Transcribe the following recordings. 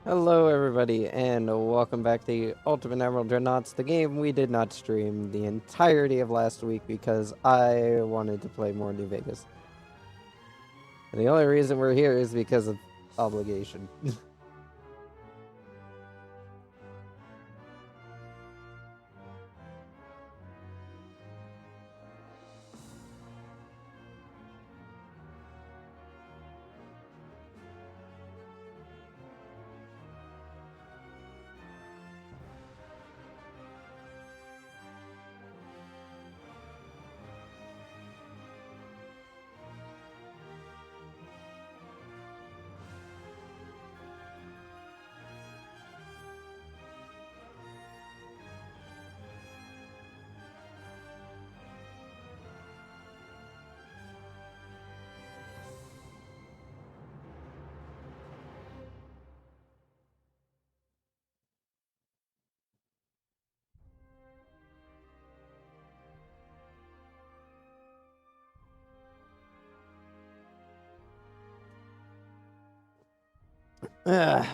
Hello everybody, and welcome back to Ultimate Admiral Dreadnoughts, the game we did not stream the entirety of last week because I wanted to play more New Vegas. And the only reason we're here is because of obligation.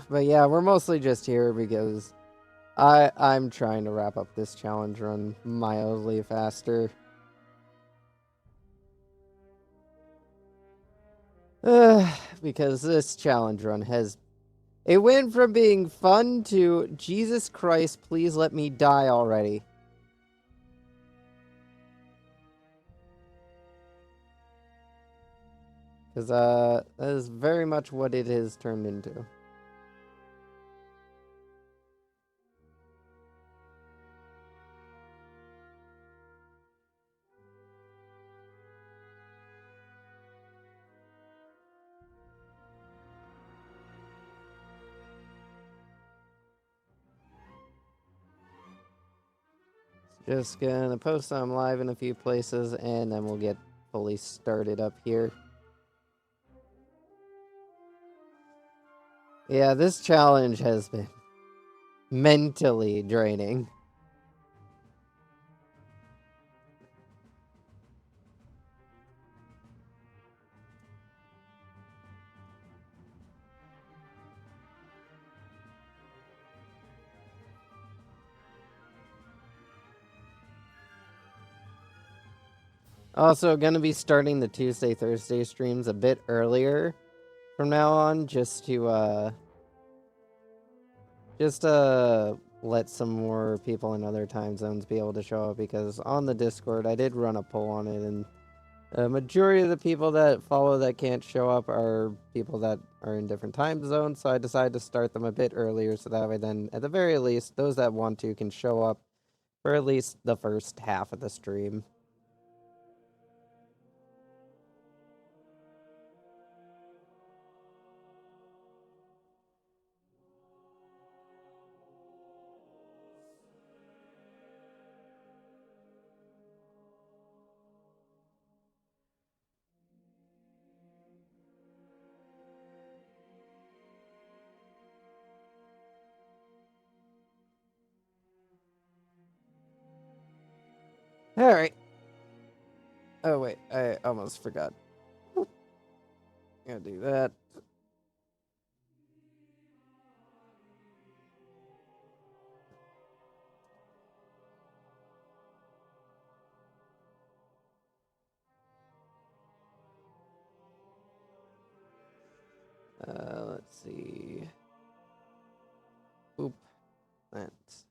But yeah, we're mostly just here because I'm trying to wrap up this challenge run mildly faster. Because this challenge run it went from being fun to Jesus Christ, please let me die already. Because, that is very much what it has turned into. Just gonna post them live in a few places, and then we'll get fully started up here. Yeah, this challenge has been mentally draining. Also, gonna be starting the Tuesday, Thursday streams a bit earlier from now on, just to let some more people in other time zones be able to show up, because on the Discord, I did run a poll on it, and the majority of the people that follow that can't show up are people that are in different time zones, so I decided to start them a bit earlier, so that way then, at the very least, those that want to can show up for at least the first half of the stream. Alright. Oh, wait, I almost forgot. Gotta do that. Let's see. Oop. That's...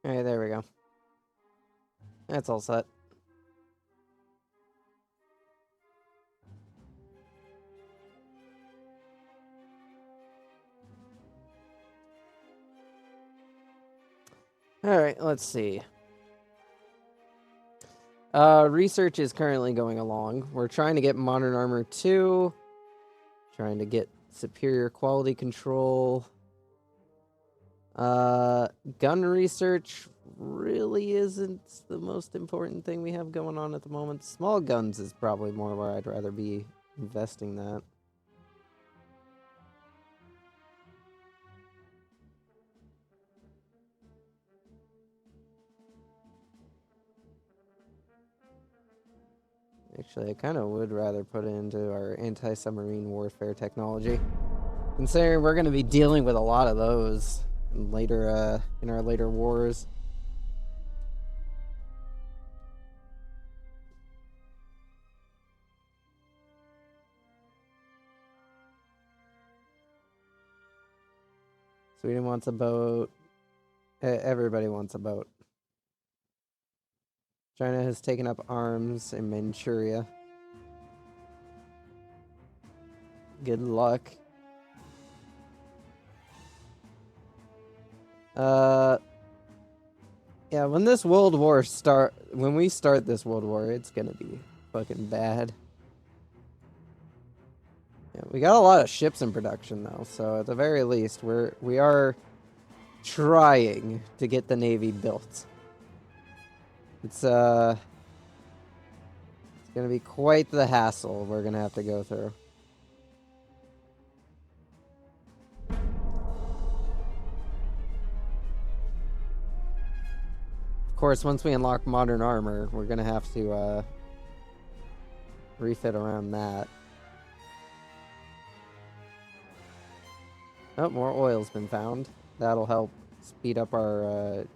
Alright, there we go. That's all set. Alright, let's see. Research is currently going along. We're trying to get Modern Armor 2. Trying to get superior quality control. Gun research really isn't the most important thing we have going on at the moment. Small guns is probably more where I'd rather be investing that. Actually, I kind of would rather put it into our anti-submarine warfare technology, considering we're going to be dealing with a lot of those later, in our later wars. Sweden wants a boat. Everybody wants a boat. China has taken up arms in Manchuria. Good luck. Yeah, when this World War when we start this World War, it's gonna be fucking bad. Yeah, we got a lot of ships in production though, so at the very least, we are trying to get the Navy built. It's gonna be quite the hassle we're gonna have to go through. Of course, once we unlock modern armor, we're gonna have to refit around that. Oh, more oil's been found. That'll help speed up our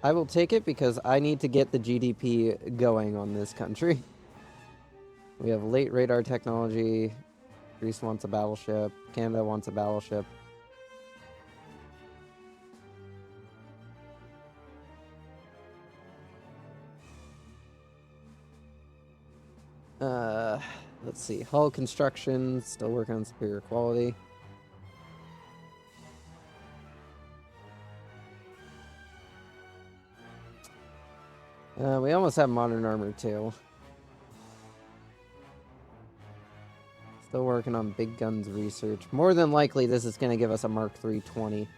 I will take it because I need to get the GDP going on this country. We have late radar technology. Greece wants a battleship. Canada wants a battleship. Let's see. Hull construction, still working on superior quality. We almost have modern armor too. Still working on big guns research. More than likely, this is going to give us a Mark III 20.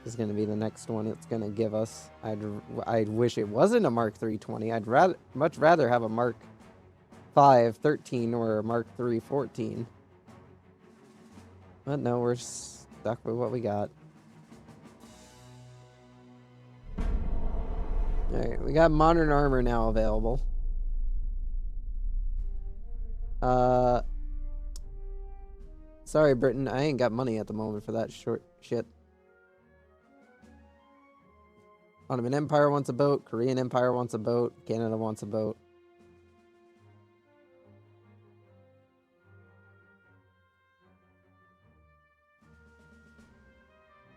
This is going to be the next one it's going to give us. I'd wish it wasn't a Mark III 20. I'd much rather have a Mark V 13 or a Mark III 14. But no, we're stuck with what we got. Alright, we got modern armor now available. Sorry, Britain, I ain't got money at the moment for that short shit. Ottoman Empire wants a boat. Korean Empire wants a boat. Canada wants a boat.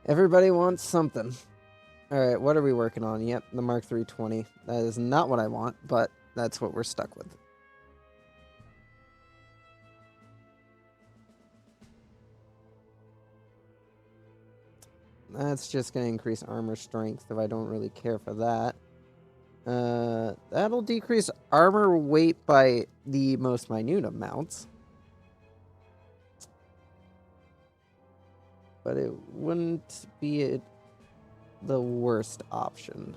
Everybody wants something. Alright, what are we working on? Yep, the Mark III 20. That is not what I want, but that's what we're stuck with. That's just going to increase armor strength if I don't really care for that. That'll decrease armor weight by the most minute amounts. But it wouldn't be the worst option.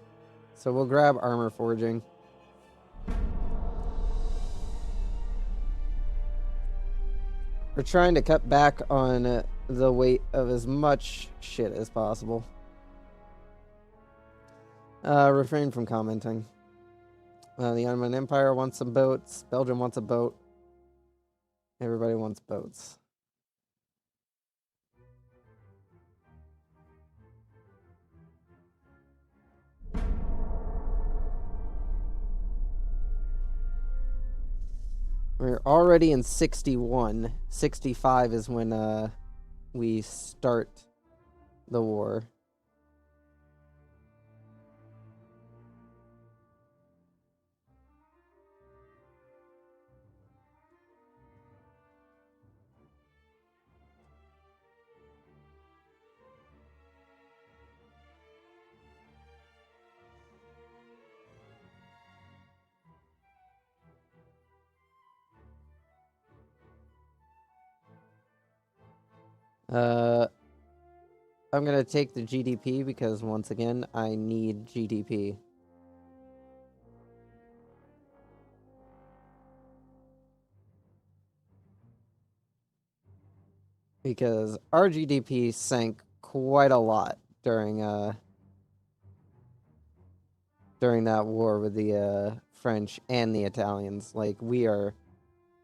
So we'll grab armor forging. We're trying to cut back on the weight of as much shit as possible. Refrain from commenting. The Ottoman Empire wants some boats. Belgium wants a boat. Everybody wants boats. We're already in 61. 65 is when we start the war. I'm gonna take the GDP because once again, I need GDP. Because our GDP sank quite a lot during that war with the French and the Italians. Like, we are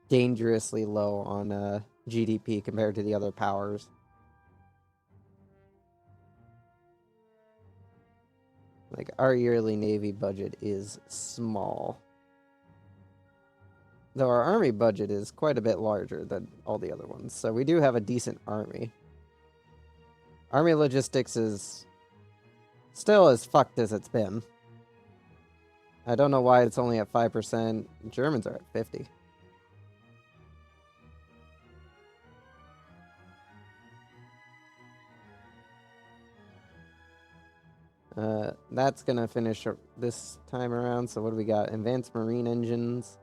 dangerously low on GDP compared to the other powers. Like, our yearly Navy budget is small. Though our Army budget is quite a bit larger than all the other ones. So we do have a decent Army. Army logistics is still as fucked as it's been. I don't know why it's only at 5%. Germans are at 50. That's gonna finish this time around. So what do we got? Advanced marine engines.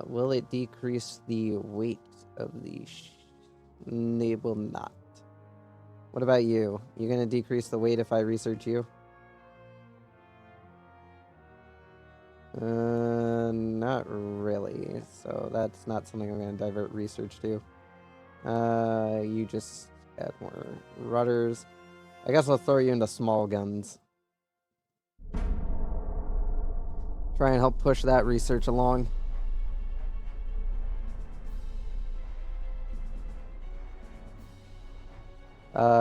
Will it decrease the weight of the it will not. What about you? You gonna decrease the weight if I research you? Not really. So that's not something I'm gonna divert research to. You just add more rudders. I guess I'll throw you into small guns. Try and help push that research along.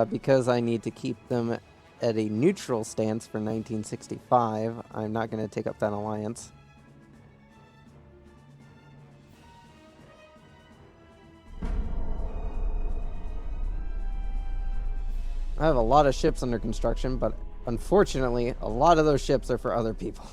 Because I need to keep them at a neutral stance for 1965, I'm not going to take up that alliance. I have a lot of ships under construction, but unfortunately, a lot of those ships are for other people.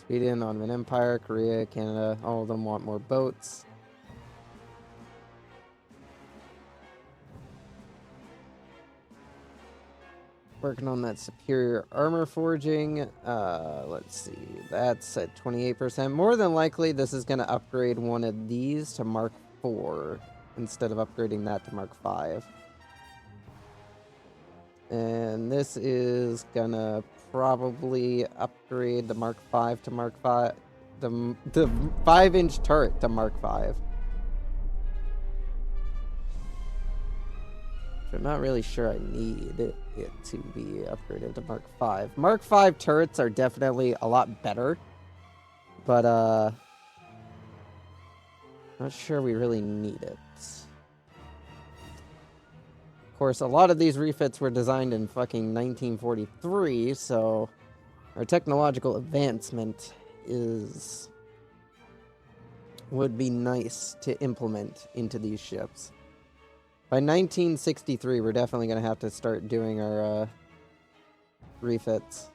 Sweden, Ottoman Empire, Korea, Canada, all of them want more boats. Working on that superior armor forging. Let's see. That's at 28%. More than likely, this is going to upgrade one of these to Mark IV instead of upgrading that to Mark V. And this is going to probably upgrade the Mark V to Mark V. The 5-inch turret to Mark V. I'm not really sure I need it to be upgraded to Mark V. Mark V turrets are definitely a lot better, but not sure we really need it. Of course, a lot of these refits were designed in fucking 1943, so our technological advancement would be nice to implement into these ships. By 1963, we're definitely going to have to start doing our refits.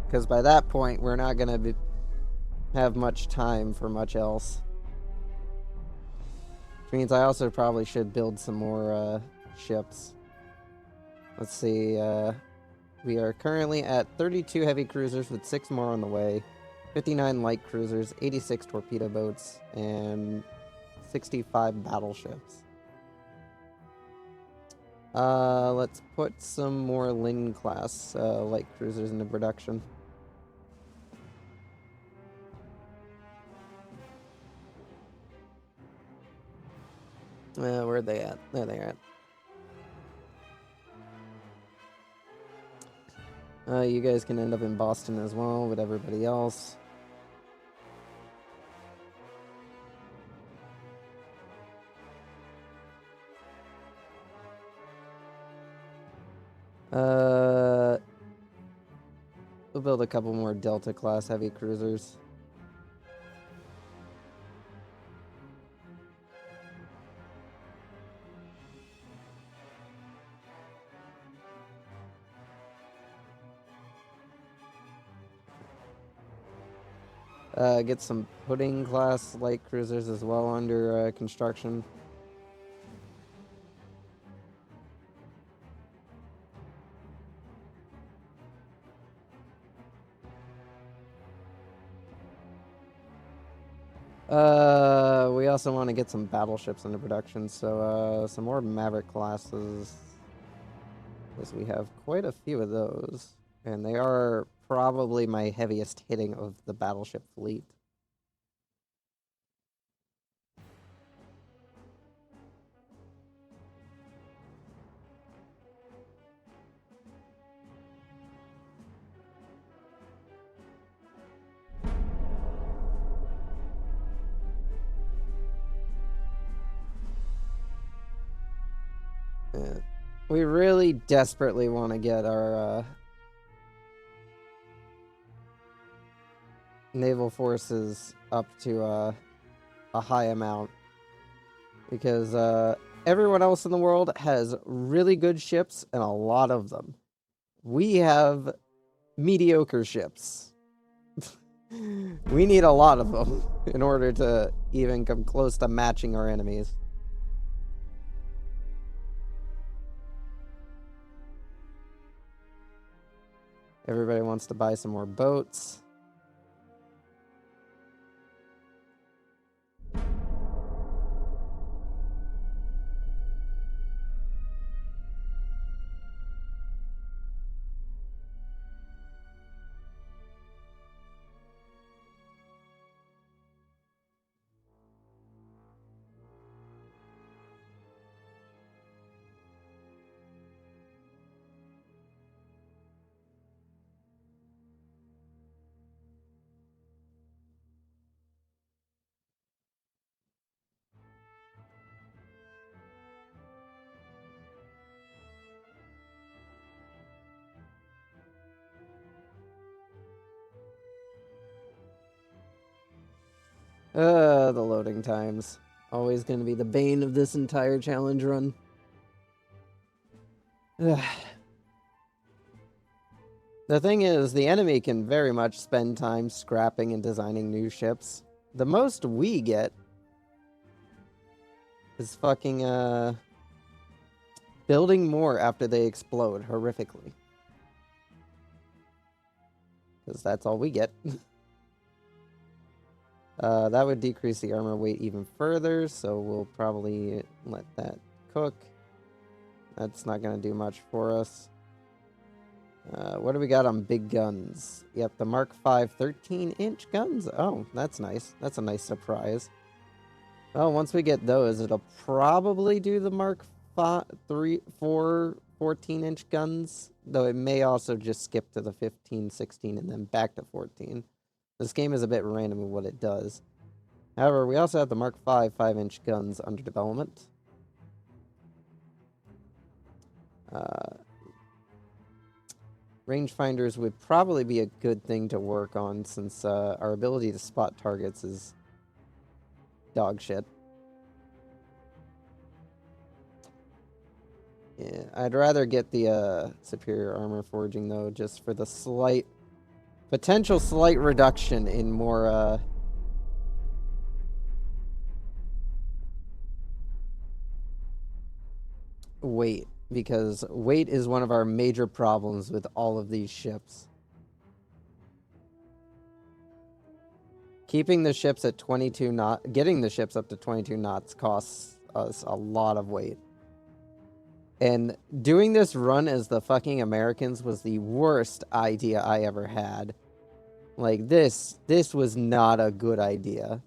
Because by that point, we're not going to have much time for much else. Which means I also probably should build some more ships. Let's see. We are currently at 32 heavy cruisers with 6 more on the way. 59 light cruisers, 86 torpedo boats, and 65 battleships. Let's put some more Lin-class light cruisers into production. Where are they at? There they are at. You guys can end up in Boston as well with everybody else. We'll build a couple more Delta-class heavy cruisers. Get some Pudding-class light cruisers as well under construction. We also want to get some battleships into production, so some more Maverick classes, because we have quite a few of those, and they are probably my heaviest hitting of the battleship fleet. We really desperately want to get our naval forces up to a high amount, because everyone else in the world has really good ships and a lot of them. We have mediocre ships. We need a lot of them in order to even come close to matching our enemies. Everybody wants to buy some more boats. The loading times. Always going to be the bane of this entire challenge run. The thing is, the enemy can very much spend time scrapping and designing new ships. The most we get is fucking, building more after they explode horrifically. Because that's all we get. That would decrease the armor weight even further, so we'll probably let that cook. That's not going to do much for us. What do we got on big guns? Yep, the Mark V 13-inch guns. Oh, that's nice. That's a nice surprise. Well, once we get those, it'll probably do the Mark 4 14-inch guns, though it may also just skip to the 15, 16, and then back to 14. This game is a bit random in what it does. However, we also have the Mark V 5-inch guns under development. Rangefinders would probably be a good thing to work on, since our ability to spot targets is dog shit. Yeah, I'd rather get the superior armor forging, though, just for the potential slight reduction in more weight, because weight is one of our major problems with all of these ships. Keeping the ships at 22 knots, getting the ships up to 22 knots costs us a lot of weight. And doing this run as the fucking Americans was the worst idea I ever had. Like, this was not a good idea.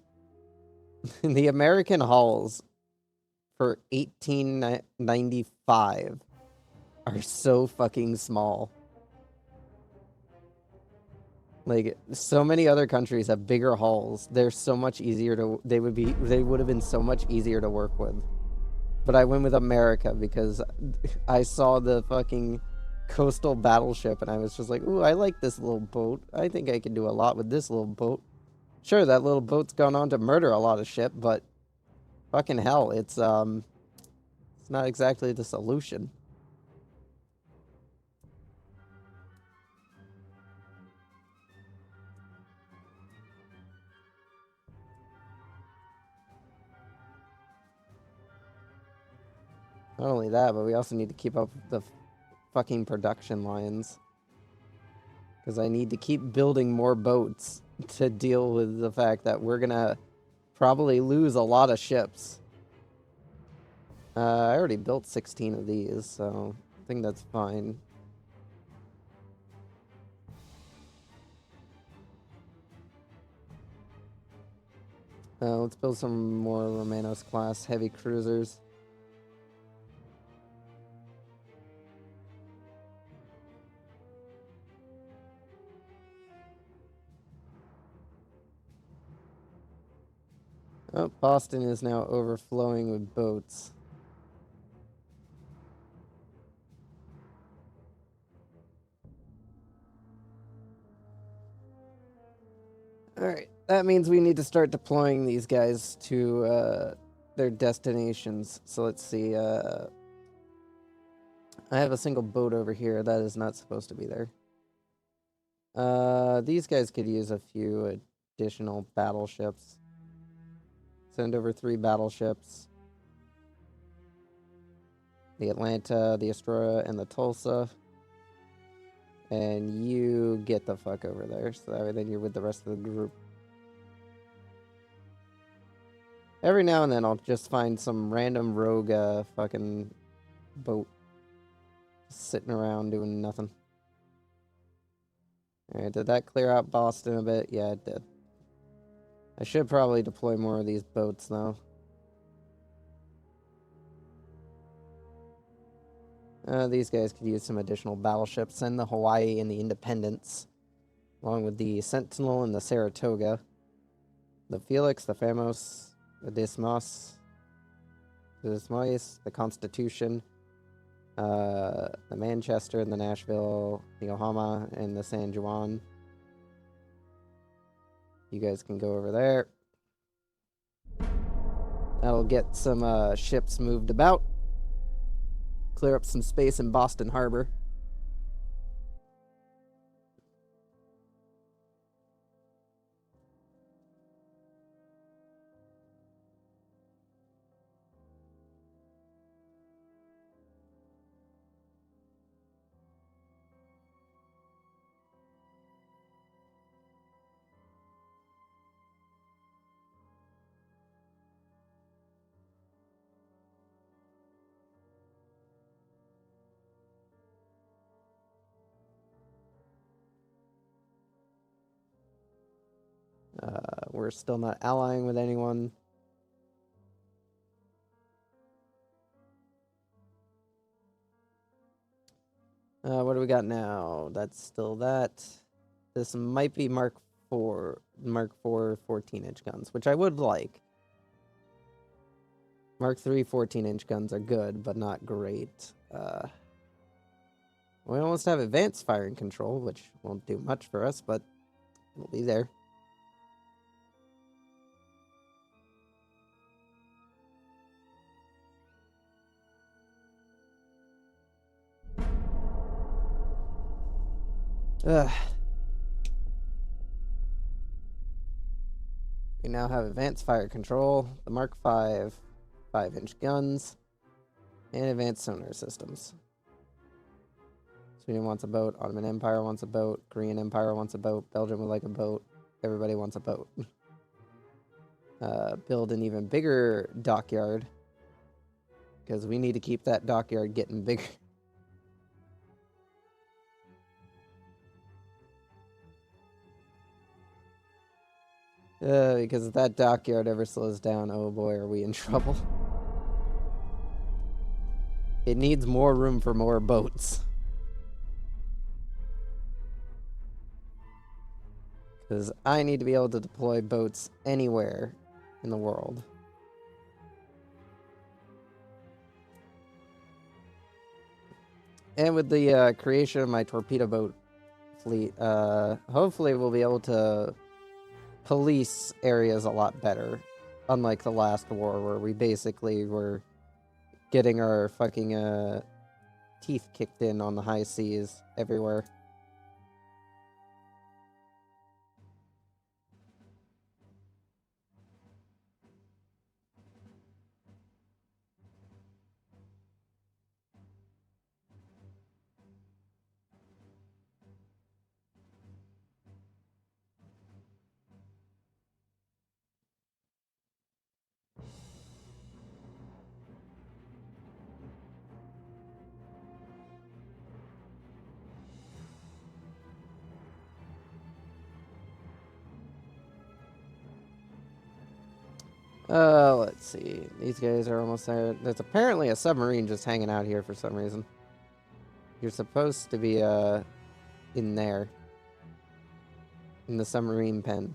The American hulls for 1895 are so fucking small. Like, so many other countries have bigger hulls. They're so much easier to... They would have been so much easier to work with. But I went with America because I saw the fucking coastal battleship, and I was just like, ooh, I like this little boat. I think I can do a lot with this little boat. Sure, that little boat's gone on to murder a lot of shit, but fucking hell, it's not exactly the solution. Not only that, but we also need to keep up with the fucking production lines. Because I need to keep building more boats to deal with the fact that we're gonna probably lose a lot of ships. I already built 16 of these, so I think that's fine. Let's build some more Romanos class heavy cruisers. Oh, Boston is now overflowing with boats. Alright, that means we need to start deploying these guys to their destinations. So let's see, I have a single boat over here that is not supposed to be there. These guys could use a few additional battleships. Send over 3 battleships. The Atlanta, the Astoria, and the Tulsa. And you get the fuck over there, so that way then you're with the rest of the group. Every now and then I'll just find some random rogue fucking boat sitting around doing nothing. Alright, did that clear out Boston a bit? Yeah, it did. I should probably deploy more of these boats, though. These guys could use some additional battleships. Send the Hawaii and the Independence, along with the Sentinel and the Saratoga. The Felix, the Famos, the Dismas, the Constitution, the Manchester and the Nashville, the Ohama and the San Juan. You guys can go over there. That'll get some ships moved about. Clear up some space in Boston Harbor. We're still not allying with anyone. What do we got now? That's still that. This might be Mark IV 14-inch guns, which I would like. Mark III 14-inch guns are good, but not great. We almost have advanced firing control, which won't do much for us, but it'll be there. Ugh. We now have advanced fire control, the Mark V 5-inch guns, and advanced sonar systems. Sweden wants a boat, Ottoman Empire wants a boat, Korean Empire wants a boat, Belgium would like a boat, everybody wants a boat. Build an even bigger dockyard, because we need to keep that dockyard getting bigger. Because if that dockyard ever slows down, oh boy, are we in trouble. It needs more room for more boats. Because I need to be able to deploy boats anywhere in the world. And with the creation of my torpedo boat fleet, hopefully we'll be able to police areas a lot better. Unlike the last war, where we basically were getting our fucking teeth kicked in on the high seas everywhere. Let's see. These guys are almost there. There's apparently a submarine just hanging out here for some reason. You're supposed to be, in there. In the submarine pen.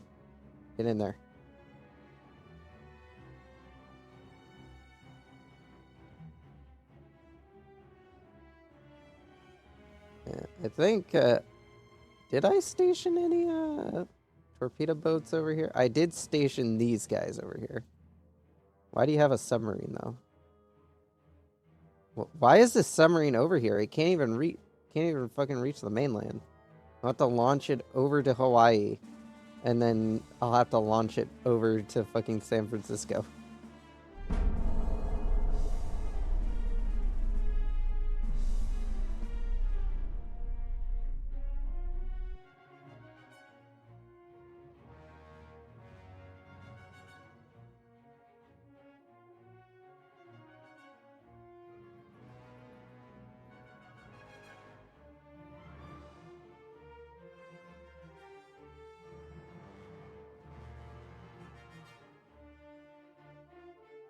Get in there. Yeah, I think, did I station any, torpedo boats over here? I did station these guys over here. Why do you have a submarine, though? Why is this submarine over here? It can't even fucking reach the mainland. I'll have to launch it over to Hawaii, and then I'll have to launch it over to fucking San Francisco.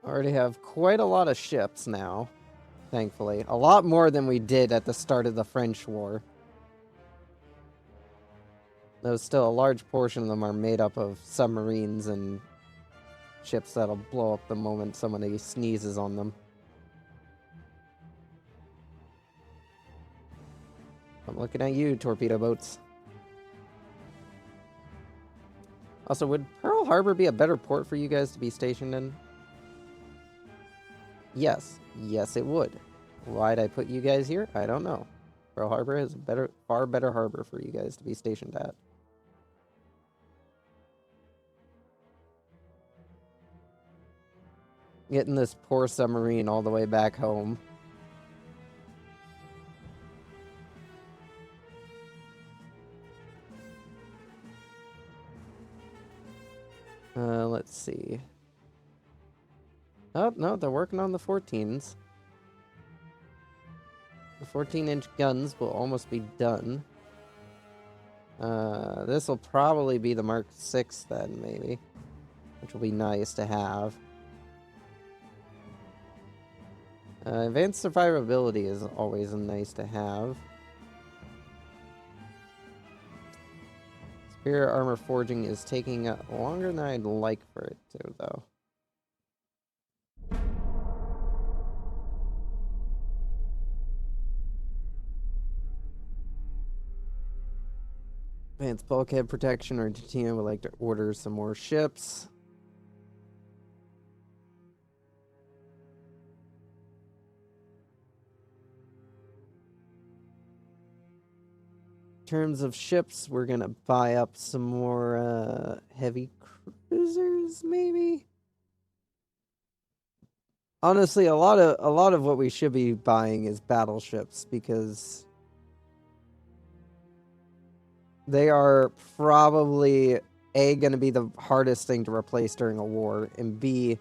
Already have quite a lot of ships now, thankfully. A lot more than we did at the start of the French War. Though still a large portion of them are made up of submarines and ships that'll blow up the moment somebody sneezes on them. I'm looking at you, torpedo boats. Also, would Pearl Harbor be a better port for you guys to be stationed in? Yes. Yes, it would. Why'd I put you guys here? I don't know. Pearl Harbor is a far better harbor for you guys to be stationed at. Getting this poor submarine all the way back home. Let's see. Oh, no, they're working on the 14s. The 14-inch guns will almost be done. This will probably be the Mark VI then, maybe. Which will be nice to have. Advanced survivability is always nice to have. Superior armor forging is taking longer than I'd like for it to, though. Advanced bulkhead protection. Argentina would like to order some more ships. In terms of ships, we're gonna buy up some more heavy cruisers, maybe. Honestly, a lot of what we should be buying is battleships, because they are probably A, gonna be the hardest thing to replace during a war, and B,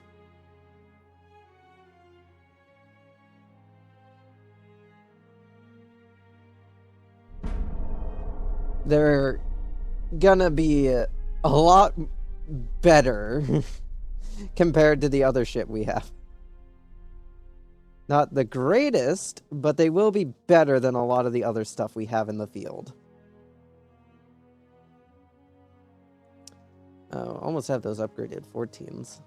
they're gonna be a lot better compared to the other shit we have. Not the greatest, but they will be better than a lot of the other stuff we have in the field. Oh, almost have those upgraded 14s.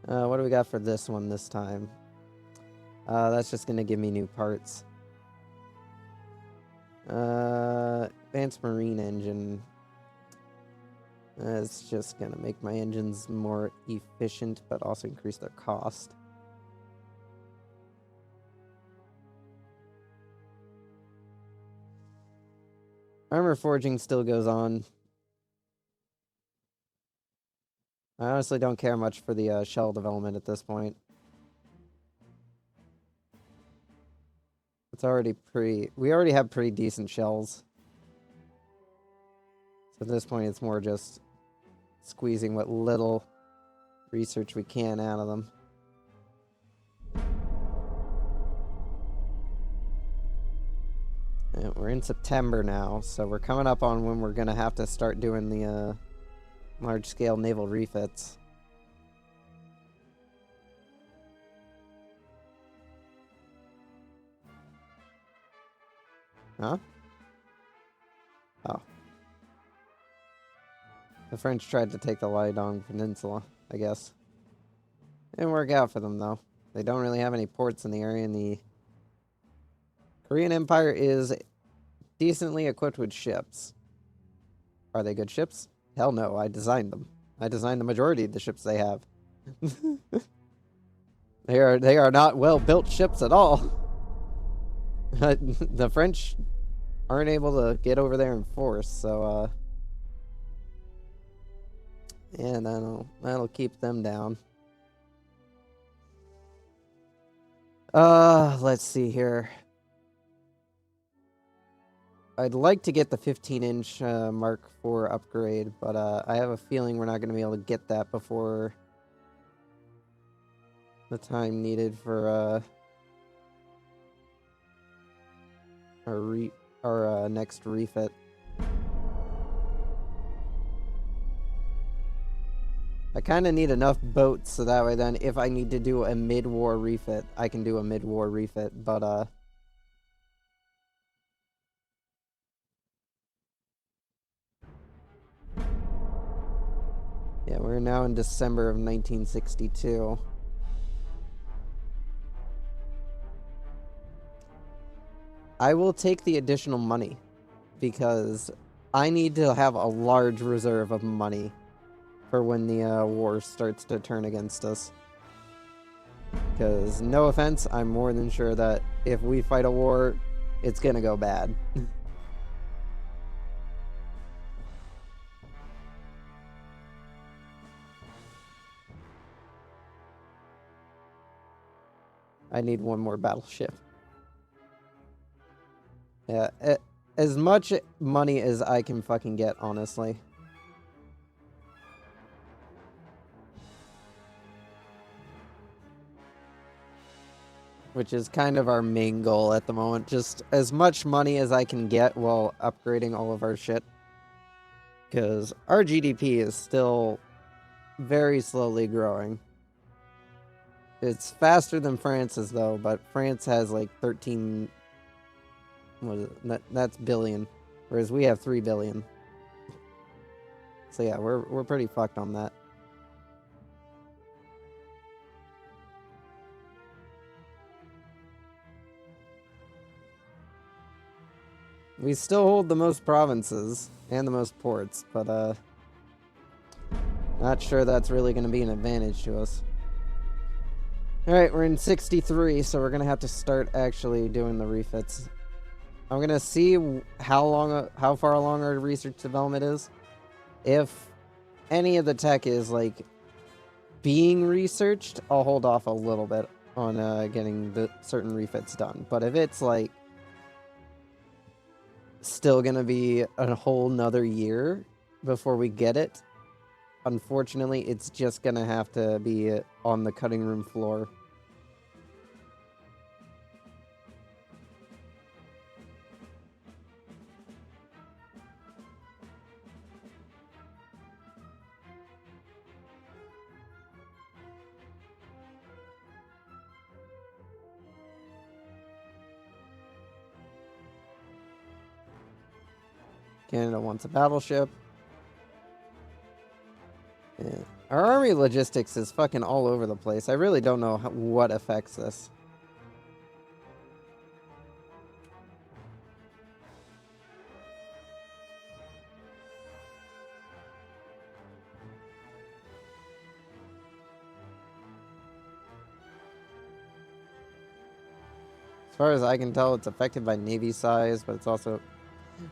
What do we got for this one this time? That's just gonna give me new parts. Advanced marine engine. It's just gonna make my engines more efficient, but also increase their cost. Armor forging still goes on. I honestly don't care much for the shell development at this point. It's already we already have pretty decent shells. So at this point, it's more just squeezing what little research we can out of them. And we're in September now, so we're coming up on when we're gonna have to start doing the large-scale naval refits. Huh? Oh. The French tried to take the Liaodong Peninsula, I guess. Didn't work out for them, though. They don't really have any ports in the area, and the Korean Empire is decently equipped with ships. Are they good ships? Hell no, I designed them. I designed the majority of the ships they have. They are not well-built ships at all. The French aren't able to get over there in force, so yeah, that'll keep them down. Let's see here. I'd like to get the 15-inch Mark IV upgrade, but I have a feeling we're not going to be able to get that before the time needed for our next refit. I kind of need enough boats so that way then if I need to do a mid-war refit, I can do a mid-war refit, but yeah, we're now in December of 1962. I will take the additional money because I need to have a large reserve of money for when the war starts to turn against us. Because, no offense, I'm more than sure that if we fight a war, it's gonna go bad. I need one more battleship. Yeah, as much money as I can fucking get, honestly. Which is kind of our main goal at the moment. Just as much money as I can get while upgrading all of our shit. Because our GDP is still very slowly growing. It's faster than France's, though, but France has like 13... What is it? That's billion. Whereas we have 3 billion. So yeah, we're pretty fucked on that. We still hold the most provinces and the most ports, but not sure that's really going to be an advantage to us. Alright, we're in 63, so we're going to have to start actually doing the refits. I'm going to see how far along our research development is. If any of the tech is, like, being researched, I'll hold off a little bit on getting the certain refits done. But if it's, like, still gonna be a whole nother year before we get it, unfortunately, it's just gonna have to be on the cutting room floor. Canada wants a battleship. Yeah. Our army logistics is fucking all over the place. I really don't know what affects this. As far as I can tell, it's affected by navy size, but it's also...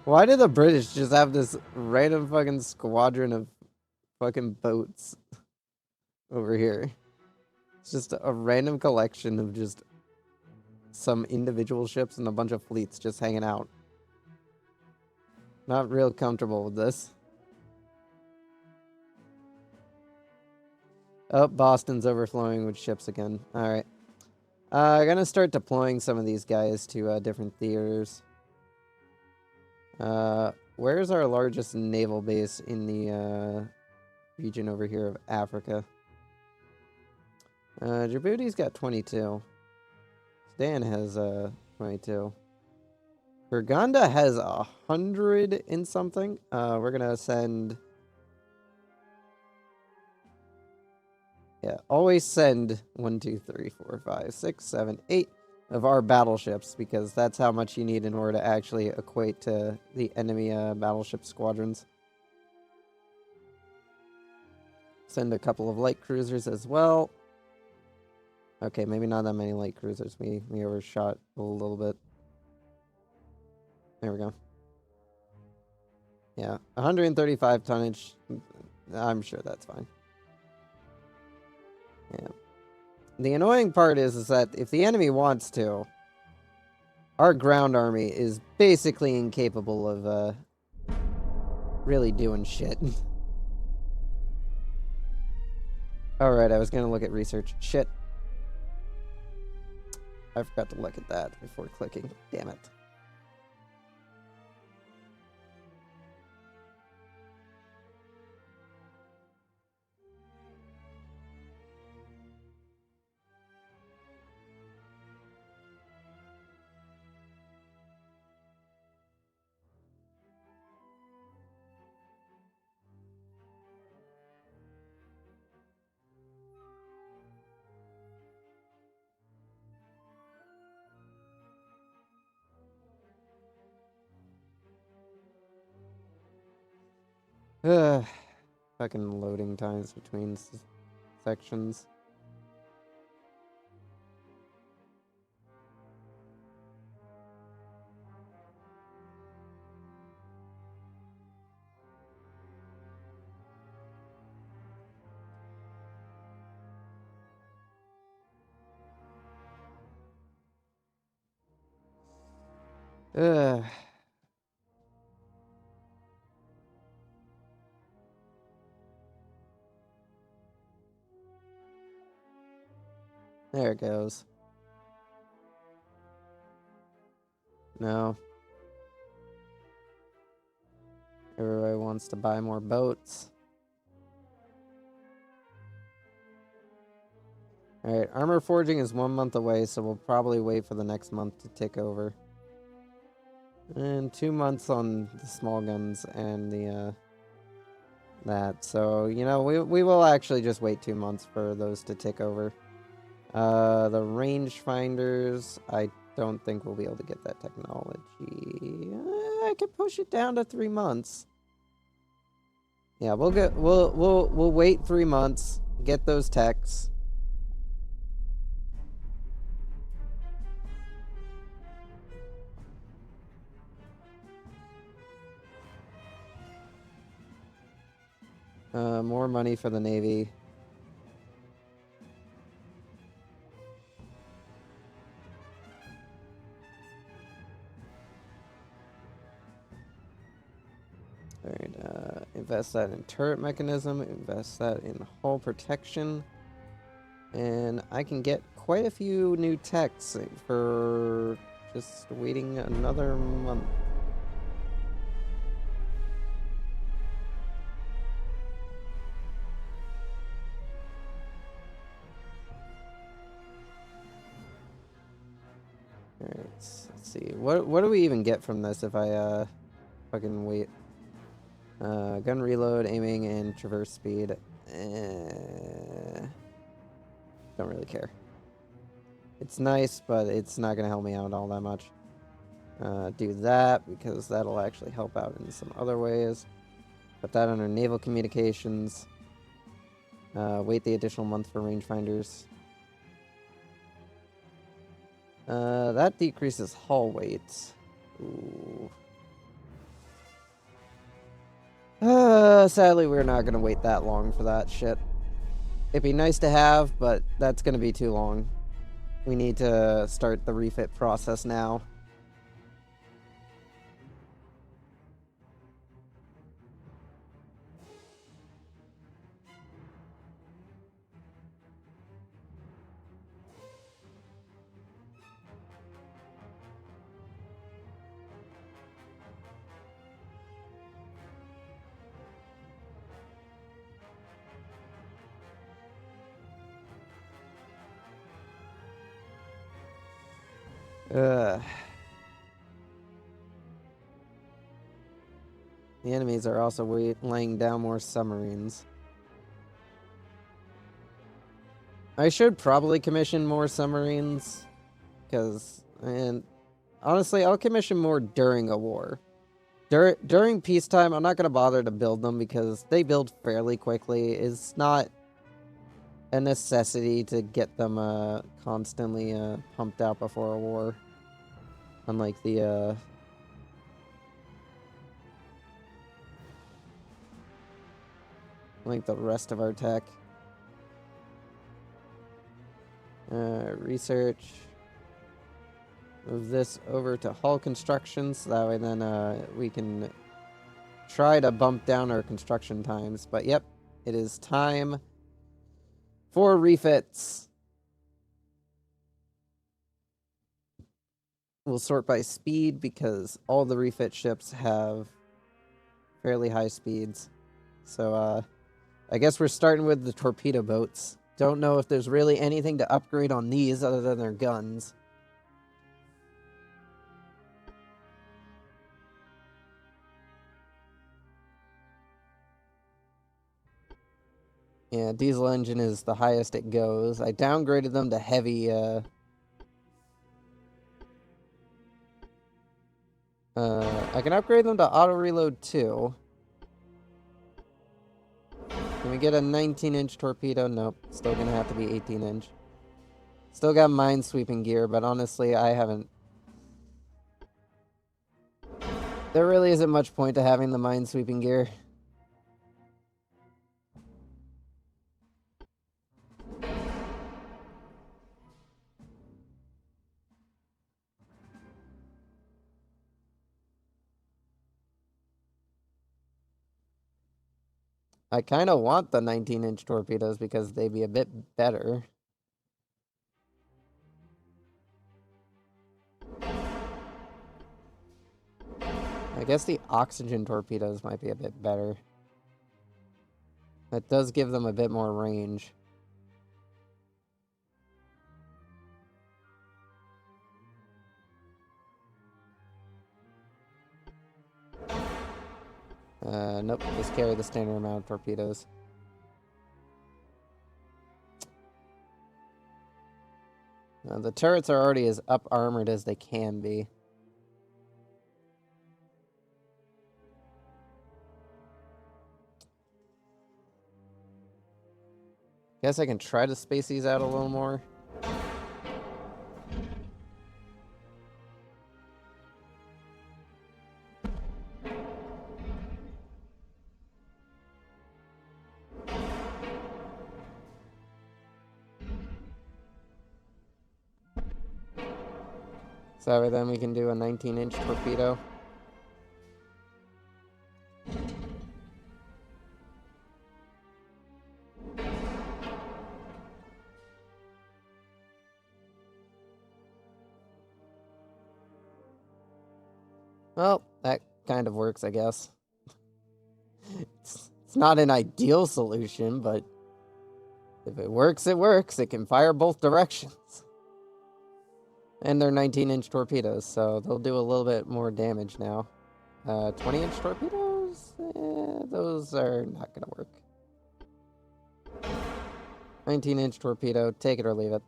Why do the British just have this random fucking squadron of fucking boats over here? It's just a random collection of just some individual ships and a bunch of fleets just hanging out. Not real comfortable with this. Oh, Boston's overflowing with ships again. Alright. I'm gonna start deploying some of these guys to different theaters. Where's our largest naval base in the region over here of Africa? Djibouti's got 22. Sudan has 22. Uganda has 100 and something. We're gonna send... Yeah, always send 1, 2, 3, 4, 5, 6, 7, 8 of our battleships, because that's how much you need in order to actually equate to the enemy battleship squadrons. Send a couple of light cruisers as well. Okay, maybe not that many light cruisers. We overshot a little bit. There we go. Yeah, 135 tonnage. I'm sure that's fine. Yeah. The annoying part is that if the enemy wants to, our ground army is basically incapable of really doing shit. Alright, I was gonna look at research. Shit. I forgot to look at that before clicking. Damn it. Fucking loading times between sections. Ugh. There it goes. No. Everybody wants to buy more boats. Alright, armor forging is 1 month away, so we'll probably wait for the next month to tick over. And 2 months on the small guns and the, that. So, you know, we will actually just wait 2 months for those to tick over. The rangefinders, I don't think we'll be able to get that technology. I could push it down to 3 months. Yeah, we'll wait 3 months, get those techs. More money for the Navy. Alright, invest that in turret mechanism, invest that in hull protection. And I can get quite a few new techs for just waiting another month. Alright, let's see. What do we even get from this if I fucking wait? Gun reload, aiming, and traverse speed. Don't really care. It's nice, but it's not gonna help me out all that much. Do that because that'll actually help out in some other ways. Put that under naval communications. Wait the additional month for rangefinders. That decreases hull weight. Ooh. Sadly, we're not gonna wait that long for that shit. It'd be nice to have, but that's gonna be too long. We need to start the refit process now. Ugh. The enemies are also laying down more submarines. I should probably commission more submarines, because, and honestly, I'll commission more during a war. During peacetime, I'm not going to bother to build them because they build fairly quickly. It's not a necessity to get them constantly pumped out before a war. Unlike the like the rest of our tech. Research. Move this over to hull construction, so that way then we can try to bump down our construction times. But yep, it is time for refits. We'll sort by speed because all the refit ships have fairly high speeds. So I guess we're starting with the torpedo boats. Don't know if there's really anything to upgrade on these other than their guns. Yeah, diesel engine is the highest it goes. I downgraded them to heavy. I can upgrade them to auto reload too. Can we get a 19-inch torpedo? Nope. Still gonna have to be 18-inch. Still got minesweeping gear, but honestly, I haven't... There really isn't much point to having the minesweeping gear. I kind of want the 19-inch torpedoes because they'd be a bit better. I guess the oxygen torpedoes might be a bit better. That does give them a bit more range. Nope, just carry the standard amount of torpedoes. The turrets are already as up-armored as they can be. Guess I can try to space these out a little more. So then we can do a 19-inch torpedo. Well, that kind of works, I guess. It's not an ideal solution, but if it works, it works. It can fire both directions. And they're 19-inch torpedoes, so they'll do a little bit more damage now. 20-inch torpedoes? Those are not going to work. 19-inch torpedo, take it or leave it.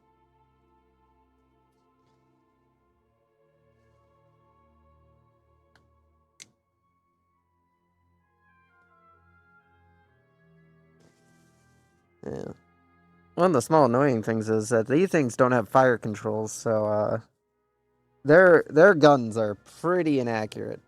Yeah. One of the small annoying things is that these things don't have fire controls, so Their guns are pretty inaccurate.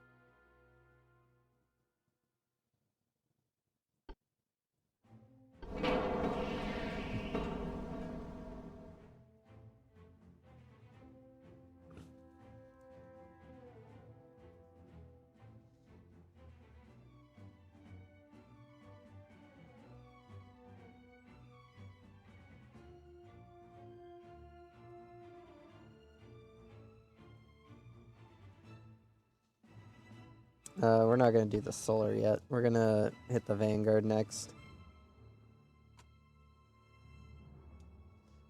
We're not gonna do the solar yet. We're gonna hit the Vanguard next.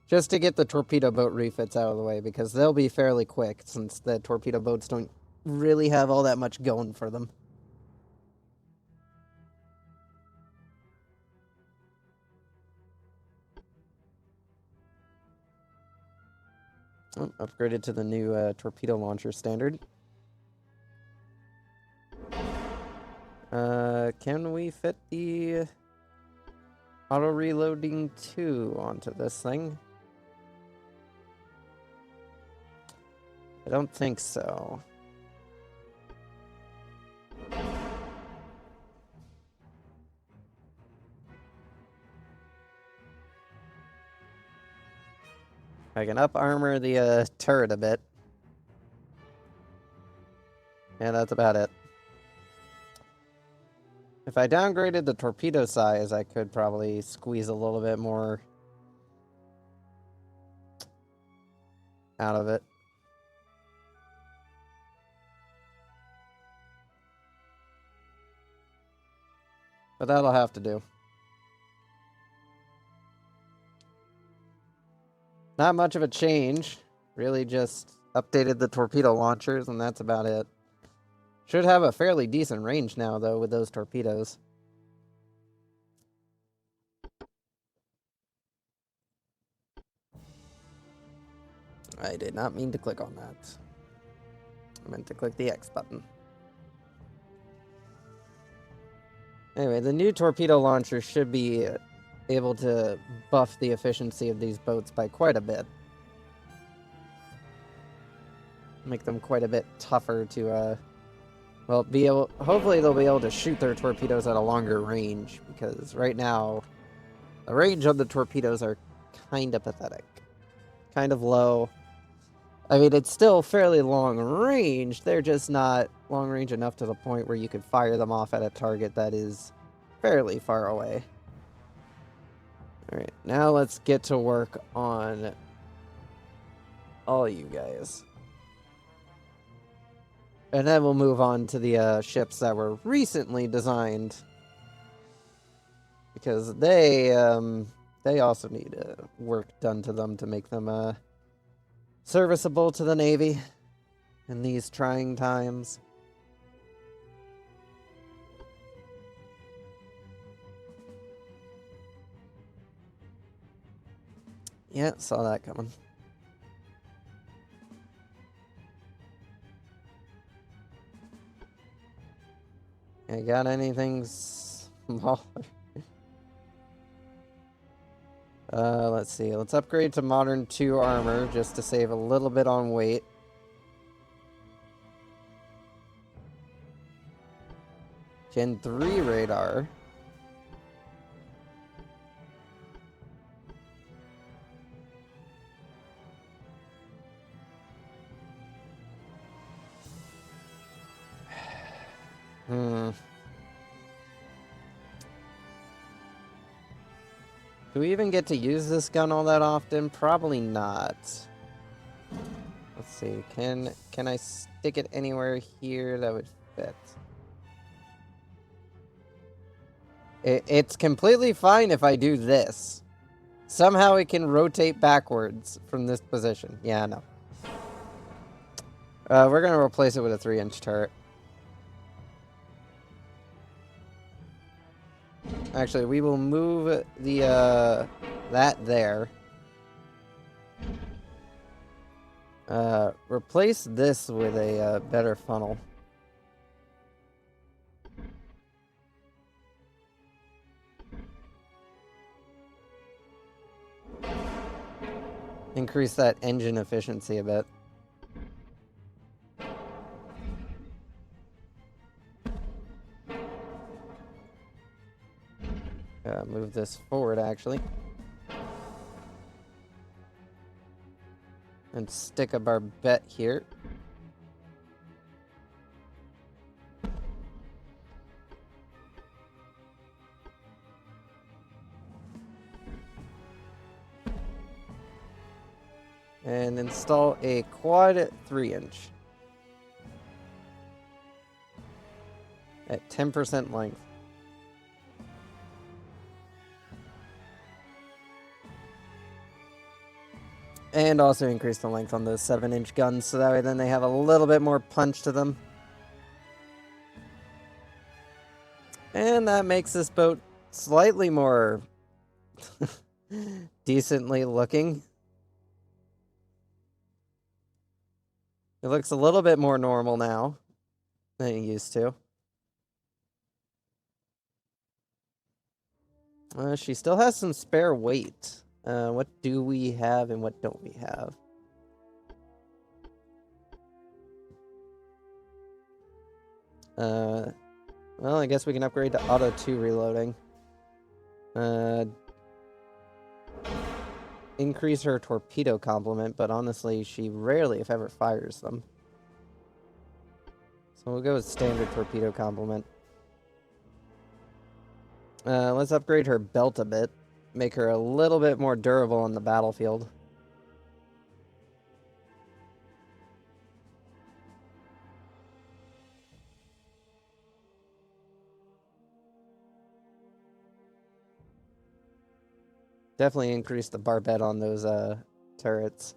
Just to get the torpedo boat refits out of the way, because they'll be fairly quick, since the torpedo boats don't really have all that much going for them. Oh, upgraded to the new torpedo launcher standard. Can we fit the auto reloading 2 onto this thing? I don't think so. I can up armor the turret a bit. And that's about it. If I downgraded the torpedo size, I could probably squeeze a little bit more out of it. But that'll have to do. Not much of a change. Really just updated the torpedo launchers, and that's about it. Should have a fairly decent range now, though, with those torpedoes. I did not mean to click on that. I meant to click the X button. Anyway, the new torpedo launcher should be able to buff the efficiency of these boats by quite a bit. Make them quite a bit tougher to, well, hopefully they'll be able to shoot their torpedoes at a longer range, because right now, the range of the torpedoes are kind of pathetic. Kind of low. I mean, it's still fairly long range, they're just not long range enough to the point where you could fire them off at a target that is fairly far away. Alright, now let's get to work on all you guys. And then we'll move on to the ships that were recently designed. Because they also need work done to them to make them serviceable to the Navy in these trying times. Yeah, saw that coming. I got anything smaller? Let's see. Let's upgrade to Modern 2 armor just to save a little bit on weight. Gen 3 radar. Do we even get to use this gun all that often? Probably not. Let's see. Can I stick it anywhere here that would fit? It's completely fine if I do this. Somehow it can rotate backwards from this position. Yeah, no. We're going to replace it with a 3-inch turret. Actually, we will move the, that there. Replace this with a, better funnel. Increase that engine efficiency a bit. Move this forward, actually. And stick a barbette here. And install a quad 3-inch. At 10% length. And also increase the length on those 7-inch guns, so that way then they have a little bit more punch to them. And that makes this boat slightly more decently looking. It looks a little bit more normal now than it used to. She still has some spare weight. What do we have and what don't we have? Well, I guess we can upgrade to auto 2 reloading. Increase her torpedo complement, but honestly, she rarely, if ever, fires them. So we'll go with standard torpedo complement. Let's upgrade her belt a bit. Make her a little bit more durable on the battlefield. Definitely increase the barbette on those turrets.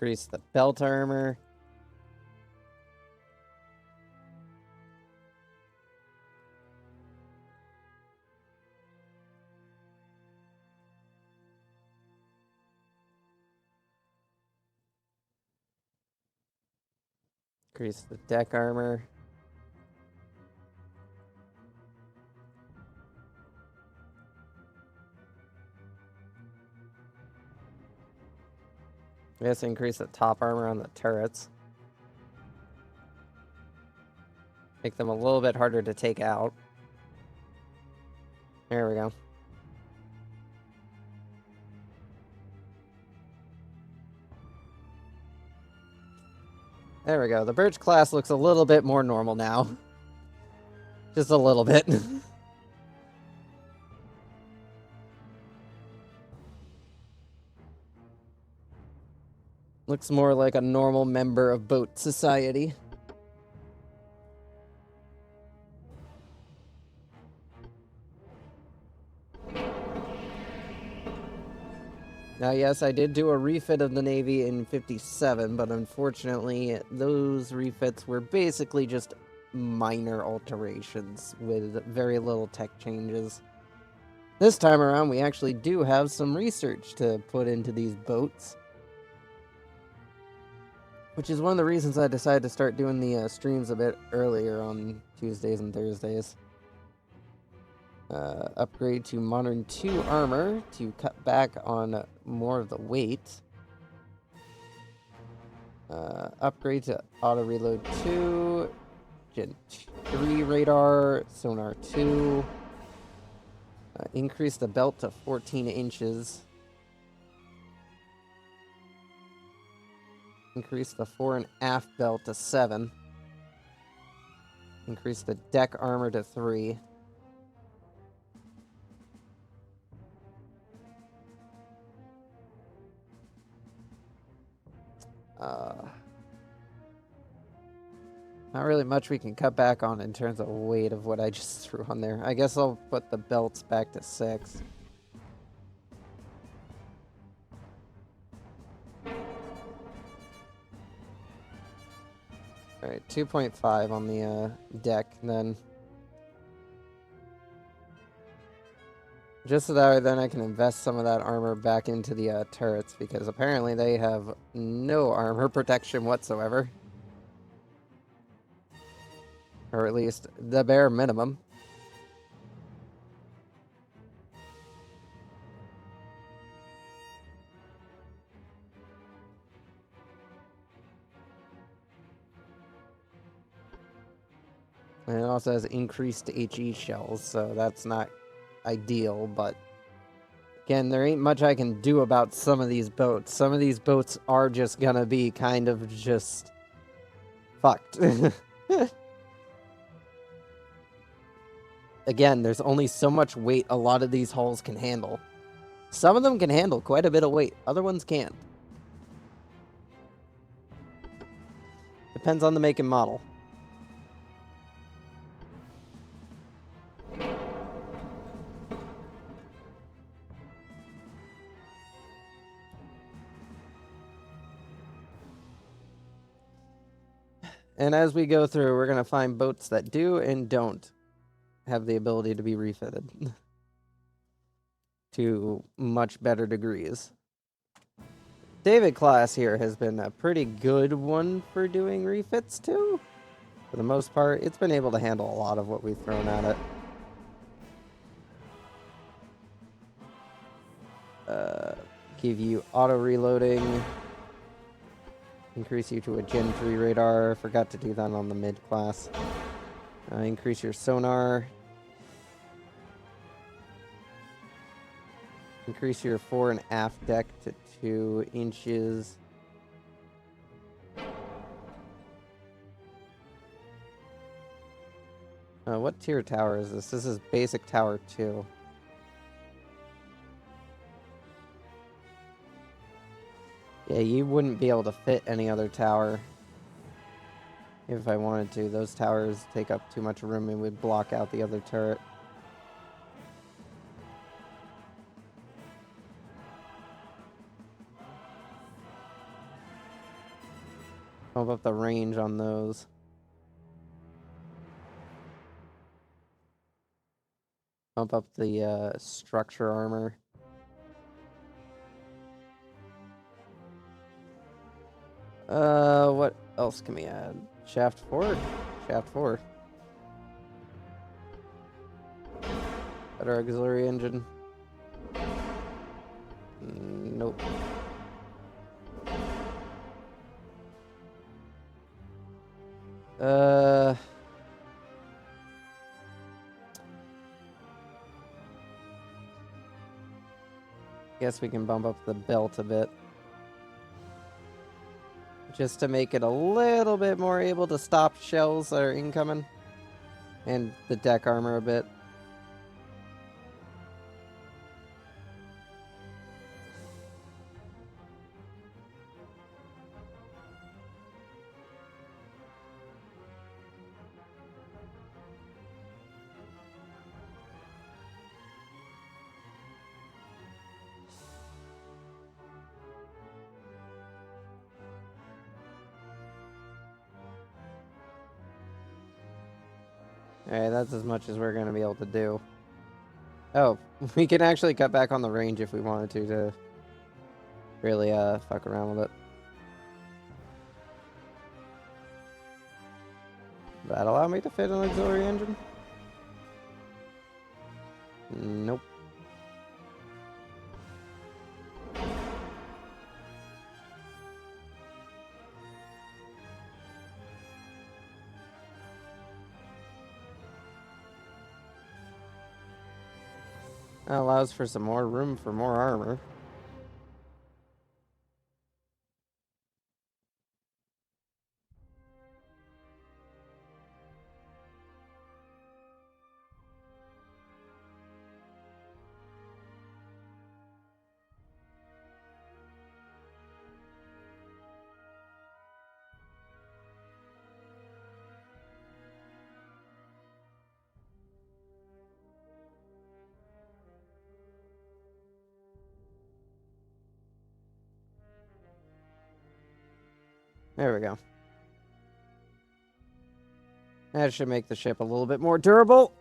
Increase the belt armor. Increase the deck armor. I guess increase the top armor on the turrets. Make them a little bit harder to take out. There we go. There we go. The Birch class looks a little bit more normal now. Just a little bit. Looks more like a normal member of boat society. Now, yes, I did do a refit of the Navy in 57, but unfortunately, those refits were basically just minor alterations with very little tech changes. This time around, we actually do have some research to put into these boats, which is one of the reasons I decided to start doing the streams a bit earlier on Tuesdays and Thursdays. Upgrade to Modern 2 armor to cut back on more of the weight. Upgrade to Auto Reload 2, Gen 3 radar, Sonar 2. Increase the belt to 14 inches. Increase the fore and aft belt to 7. Increase the deck armor to 3. Not really much we can cut back on in terms of weight of what I just threw on there. I guess I'll put the belts back to 6. Alright, 2.5 on the deck, then. Just so that way, then I can invest some of that armor back into the turrets, because apparently they have no armor protection whatsoever. Or at least the bare minimum. And it also has increased HE shells, so that's not ideal, but again, there ain't much I can do about some of these boats. Some of these boats are just gonna be kind of just fucked. Again, there's only so much weight a lot of these hulls can handle. Some of them can handle quite a bit of weight, other ones can't. Depends on the make and model. And as we go through, we're going to find boats that do and don't have the ability to be refitted to much better degrees. David class here has been a pretty good one for doing refits too. For the most part, it's been able to handle a lot of what we've thrown at it. Give you auto reloading. Increase you to a Gen 3 radar. Forgot to do that on the mid class. Increase your sonar. Increase your fore and aft deck to 2 inches. What tier tower is this? This is basic tower 2. Yeah, you wouldn't be able to fit any other tower if I wanted to. Those towers take up too much room and would block out the other turret. Bump up the range on those. Bump up the structure armor. What else can we add? Shaft 4? Shaft 4. Better auxiliary engine. Nope. Guess we can bump up the belt a bit. Just to make it a little bit more able to stop shells that are incoming. And the deck armor a bit. Alright, that's as much as we're going to be able to do. Oh, we can actually cut back on the range if we wanted to really fuck around with it. That allow me to fit an auxiliary engine? Nope. That allows for some more room for more armor. There we go. That should make the ship a little bit more durable.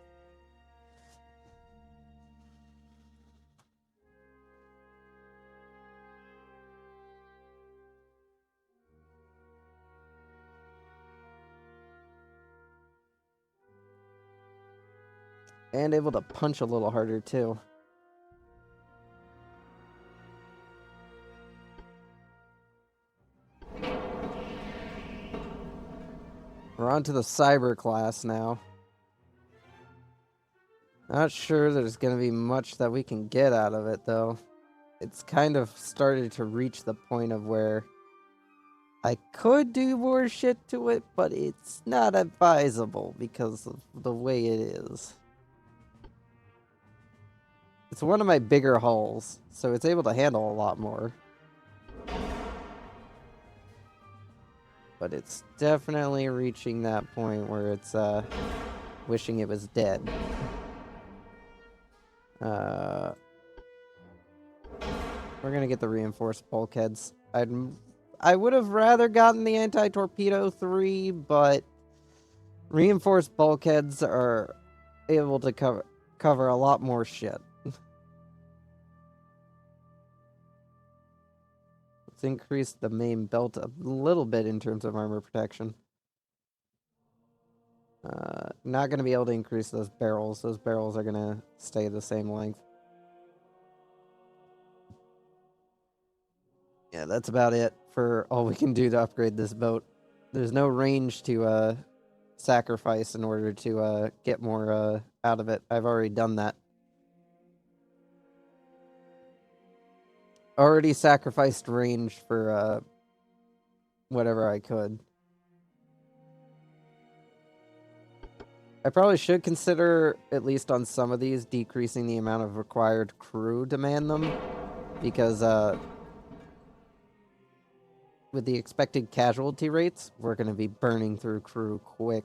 And able to punch a little harder, too. We're on to the cyber class now. Not sure there's going to be much that we can get out of it, though. It's kind of started to reach the point of where I could do more shit to it, but it's not advisable because of the way it is. It's one of my bigger hulls, so it's able to handle a lot more. But it's definitely reaching that point where it's wishing it was dead. We're gonna get the reinforced bulkheads. I would have rather gotten the anti-torpedo 3, but reinforced bulkheads are able to cover a lot more shit. Let's increase the main belt a little bit in terms of armor protection. Not going to be able to increase those barrels. Those barrels are going to stay the same length. Yeah, that's about it for all we can do to upgrade this boat. There's no range to sacrifice in order to get more out of it. I've already done that. Already sacrificed range for whatever I could. I probably should consider, at least on some of these, decreasing the amount of required crew to man them, because with the expected casualty rates, we're going to be burning through crew quick.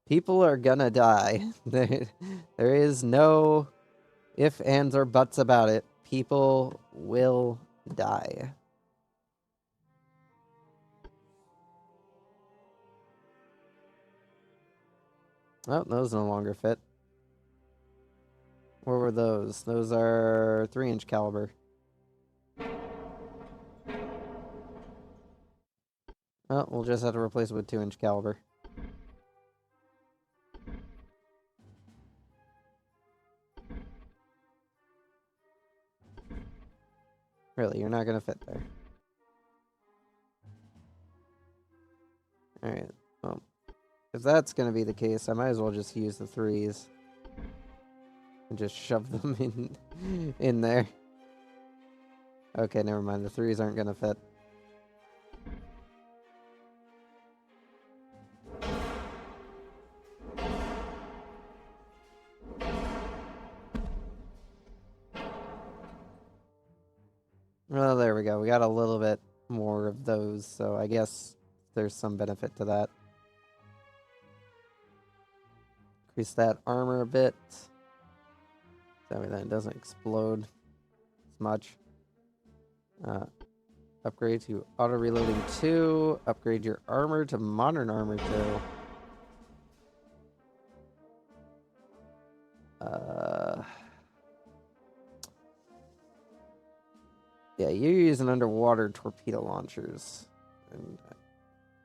People are gonna die. There is no ifs, ands, or buts about it. People will die. Oh, those no longer fit. Where were those? Those are 3-inch caliber. Oh, we'll just have to replace it with 2-inch caliber. Really, you're not gonna fit there. Alright, well, if that's gonna be the case, I might as well just use the 3s. And just shove them in there. Okay, never mind, the 3s aren't gonna fit. Well, there we go. We got a little bit more of those, so I guess there's some benefit to that. Increase that armor a bit. That way that it doesn't explode as much. Upgrade to auto-reloading 2. Upgrade your armor to modern armor 2. Yeah, you're using underwater torpedo launchers. And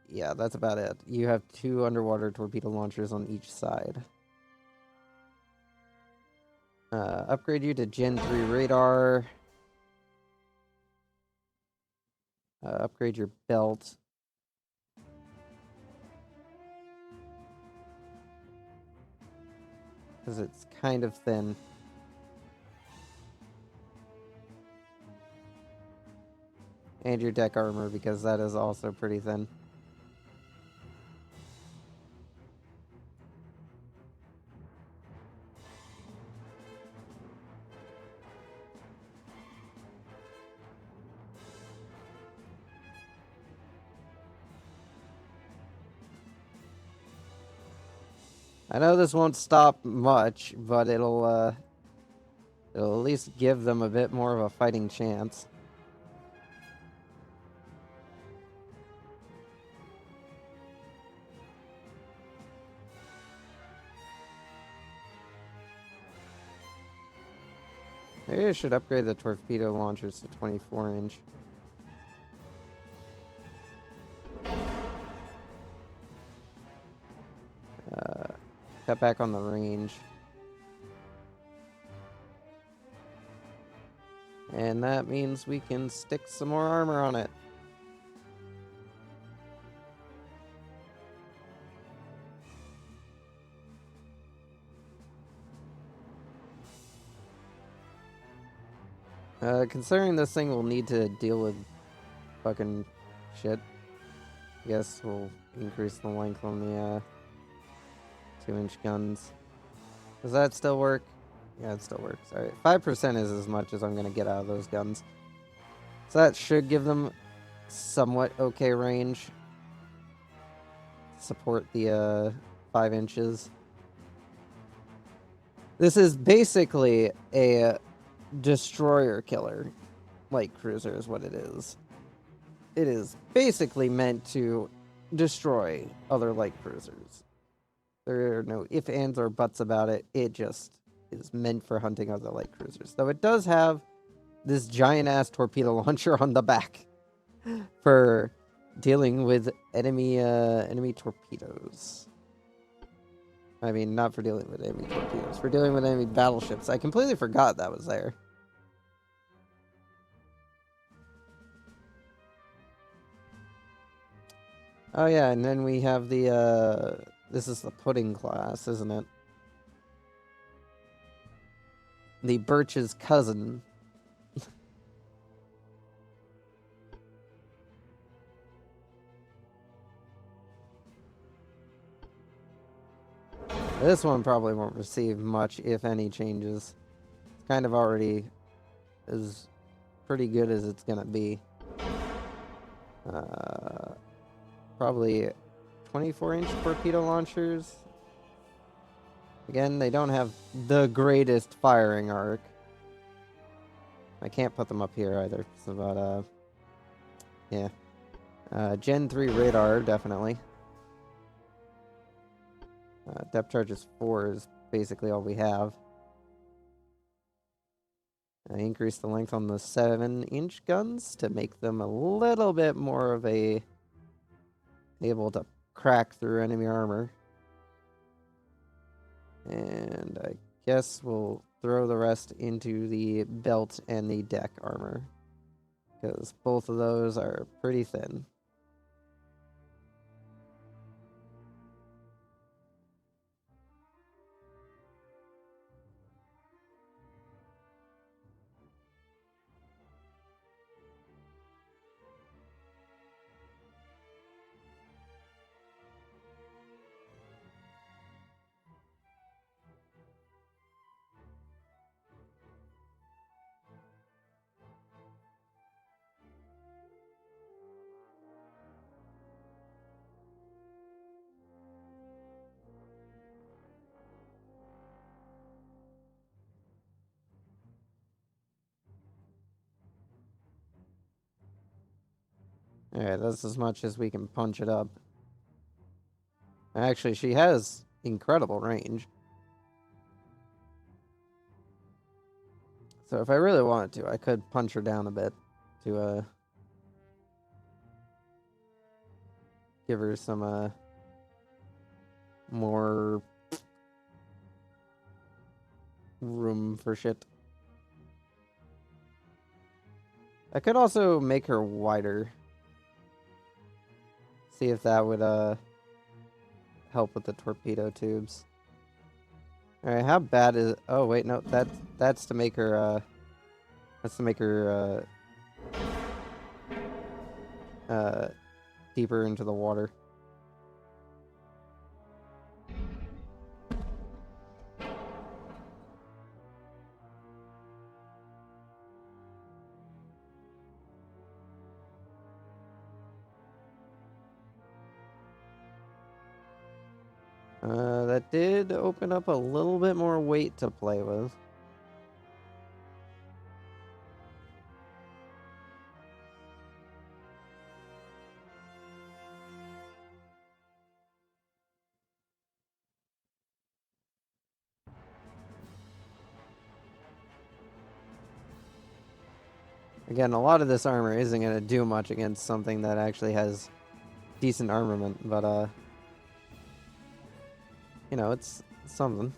yeah, that's about it. You have 2 underwater torpedo launchers on each side. Upgrade you to Gen 3 radar. Upgrade your belt. Because it's kind of thin. And your deck armor, because that is also pretty thin. I know this won't stop much, but it'll at least give them a bit more of a fighting chance. Maybe I should upgrade the torpedo launchers to 24-inch. Cut back on the range. And that means we can stick some more armor on it. Considering this thing will need to deal with fucking shit, I guess we'll increase the length on the 2-inch guns. Does that still work? Yeah, it still works. Alright, 5% is as much as I'm going to get out of those guns. So that should give them somewhat okay range. Support the 5 inches. This is basically a destroyer killer light cruiser is what it is. It is basically meant to destroy other light cruisers. There are no ifs, ands, or buts about it. It just is meant for hunting other light cruisers. Though it does have this giant-ass torpedo launcher on the back for dealing with enemy torpedoes. I mean, not for dealing with enemy torpedoes. For dealing with enemy battleships. I completely forgot that was there. Oh yeah, and then we have the, this is the pudding class, isn't it? The Birch's cousin. This one probably won't receive much, if any, changes. It's kind of already as pretty good as it's gonna be. Probably 24-inch torpedo launchers. Again, they don't have the greatest firing arc. I can't put them up here either. So, but, yeah. Gen 3 radar, definitely. Depth charges 4 is basically all we have. I increased the length on the 7-inch guns to make them a little bit more of a able to crack through enemy armor. And I guess we'll throw the rest into the belt and the deck armor, because both of those are pretty thin. Alright, that's as much as we can punch it up. Actually, she has incredible range. So if I really wanted to, I could punch her down a bit to give her some more room for shit. I could also make her wider. See if that would help with the torpedo tubes. Alright, how bad is it? Oh wait, no, that's to make her deeper into the water. That did open up a little bit more weight to play with. Again, a lot of this armor isn't going to do much against something that actually has decent armament, but, you know, it's something.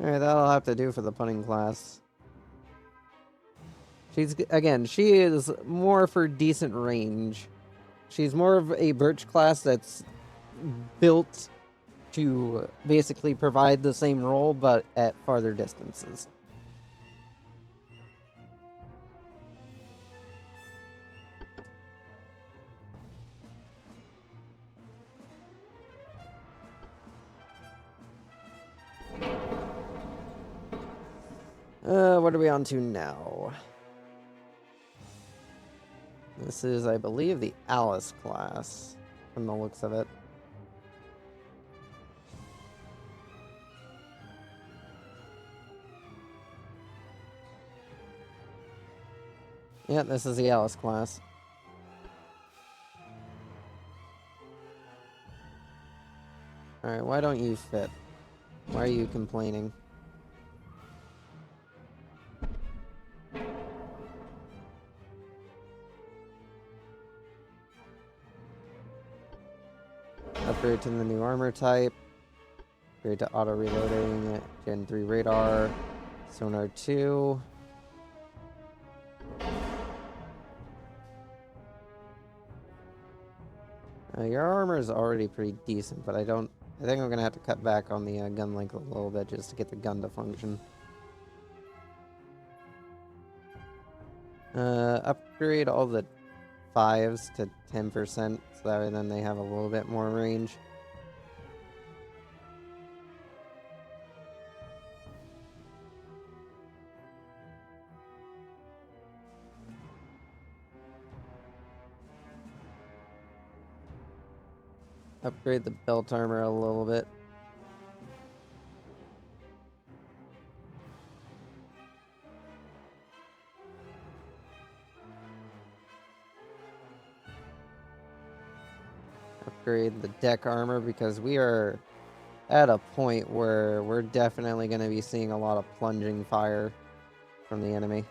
Alright, that'll have to do for the punning class. Again, she is more for decent range. She's more of a birch class that's built to basically provide the same role, but at farther distances. What are we on to now? This is, I believe, the Alice class, from the looks of it. Yeah, this is the Alice class. Alright, why don't you fit? Why are you complaining? Upgrade to the new armor type. Upgrade to auto reloading. Gen 3 radar. Sonar 2. Your armor is already pretty decent, but I think I'm gonna have to cut back on the gun length a little bit just to get the gun to function. Upgrade all the 5s to 10%, so that way then they have a little bit more range. Upgrade the belt armor a little bit. Upgrade the deck armor because we are at a point where we're definitely going to be seeing a lot of plunging fire from the enemy.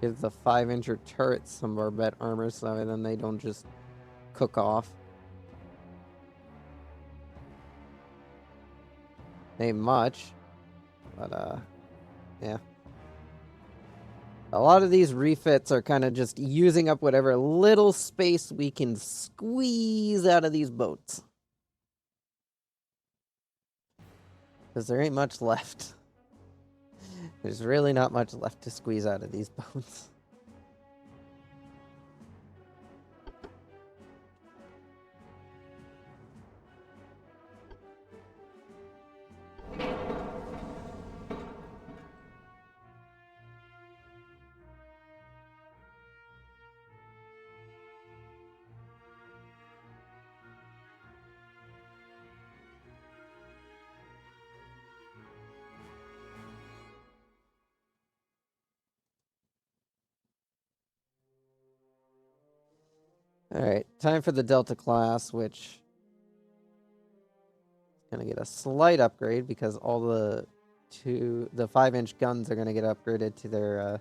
Give the 5-incher turrets some barbette armor so then they don't just cook off. Ain't much, but yeah. A lot of these refits are kind of just using up whatever little space we can squeeze out of these boats. Because there ain't much left. There's really not much left to squeeze out of these boats. Alright, time for the Delta class, which is going to get a slight upgrade because all the 5-inch guns are going to get upgraded to their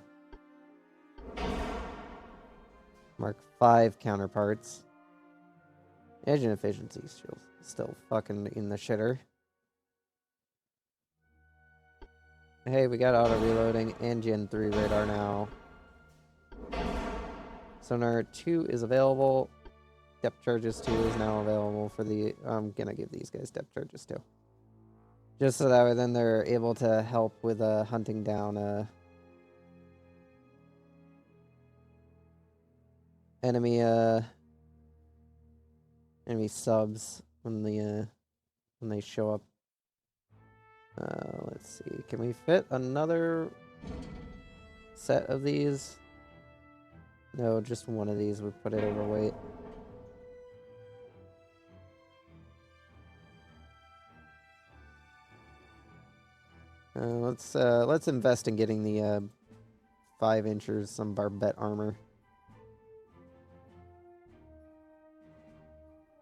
Mark 5 counterparts. Engine efficiency still fucking in the shitter. Hey, we got auto reloading and Gen 3 radar now. Sonar 2 is available. Depth charges 2 is now available for the... I'm gonna give these guys depth charges too. Just so that way then they're able to help with hunting down enemy subs when they show up. Let's see. Can we fit another set of these? No, just one of these would put it overweight. Let's invest in getting the 5 inchers, some barbette armor.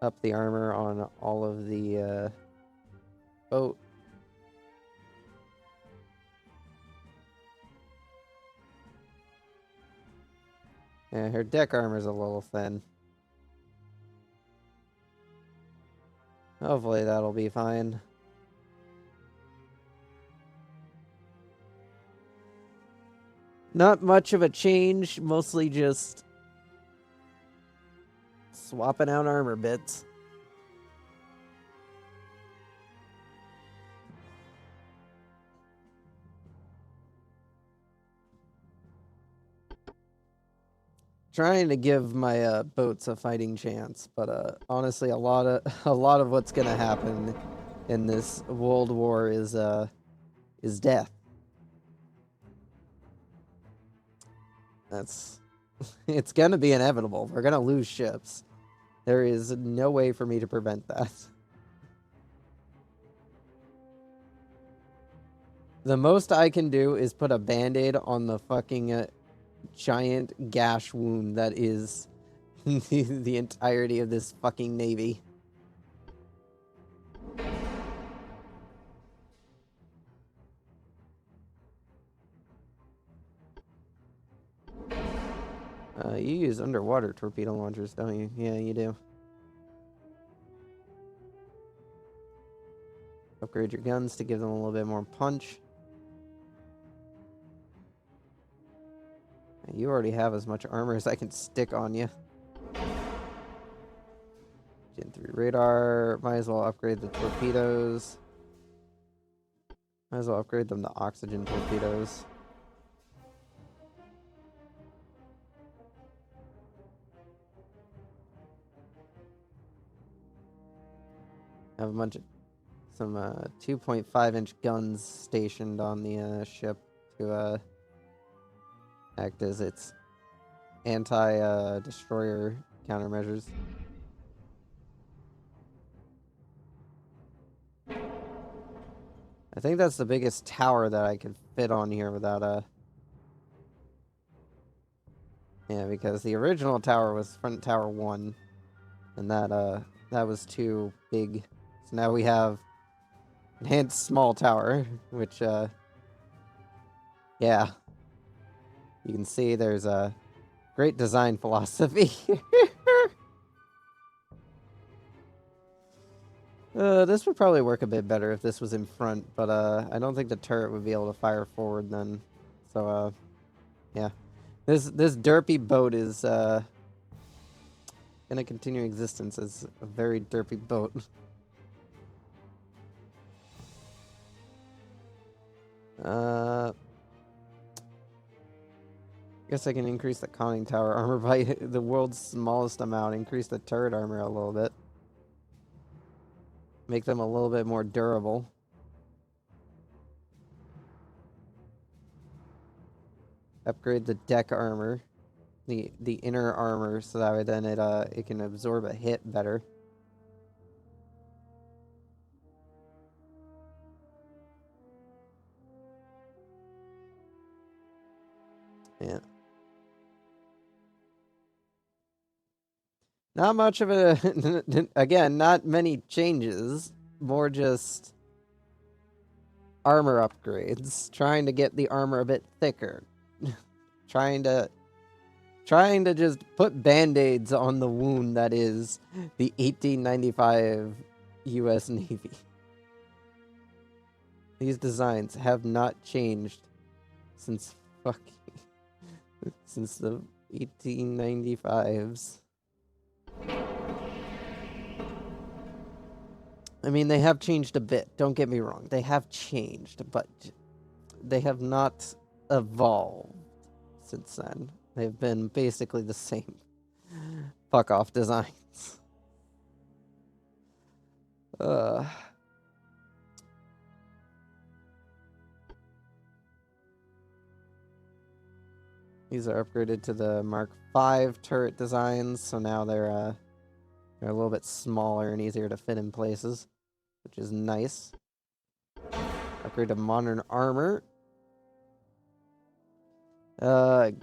Up the armor on all of the boat. Yeah, her deck armor's a little thin. Hopefully that'll be fine. Not much of a change, mostly just swapping out armor bits. Trying to give my boats a fighting chance, but honestly, a lot of what's gonna happen in this world war is death. It's gonna be inevitable. We're gonna lose ships. There is no way for me to prevent that. The most I can do is put a band-aid on the fucking giant gash wound that is the entirety of this fucking navy. You use underwater torpedo launchers, don't you? Yeah, you do. Upgrade your guns to give them a little bit more punch. You already have as much armor as I can stick on you. Gen 3 radar. Might as well upgrade the torpedoes. Might as well upgrade them to oxygen torpedoes. Have a bunch of some 2.5-inch guns stationed on the ship to act as its anti-destroyer countermeasures. I think that's the biggest tower that I could fit on here without yeah, because the original tower was front tower 1, and that was too big. So now we have enhanced small tower, which yeah. You can see there's a great design philosophy. This would probably work a bit better if this was in front, but I don't think the turret would be able to fire forward then. So yeah. This derpy boat is gonna continue existence as a very derpy boat. Guess I can increase the conning tower armor by the world's smallest amount. Increase the turret armor a little bit. Make them a little bit more durable. Upgrade the deck armor, the inner armor, so that way then it can absorb a hit better. Yeah. Not much of a again, not many changes, more just armor upgrades, trying to get the armor a bit thicker. trying to trying to just put band-aids on the wound that is the 1895 U.S. Navy. These designs have not changed since since the 1895s. I mean, they have changed a bit, don't get me wrong. They have changed, but they have not evolved since then. They've been basically the same fuck-off designs. These are upgraded to the Mark V turret designs, so now they're a little bit smaller and easier to fit in places, which is nice. Upgrade to modern armor.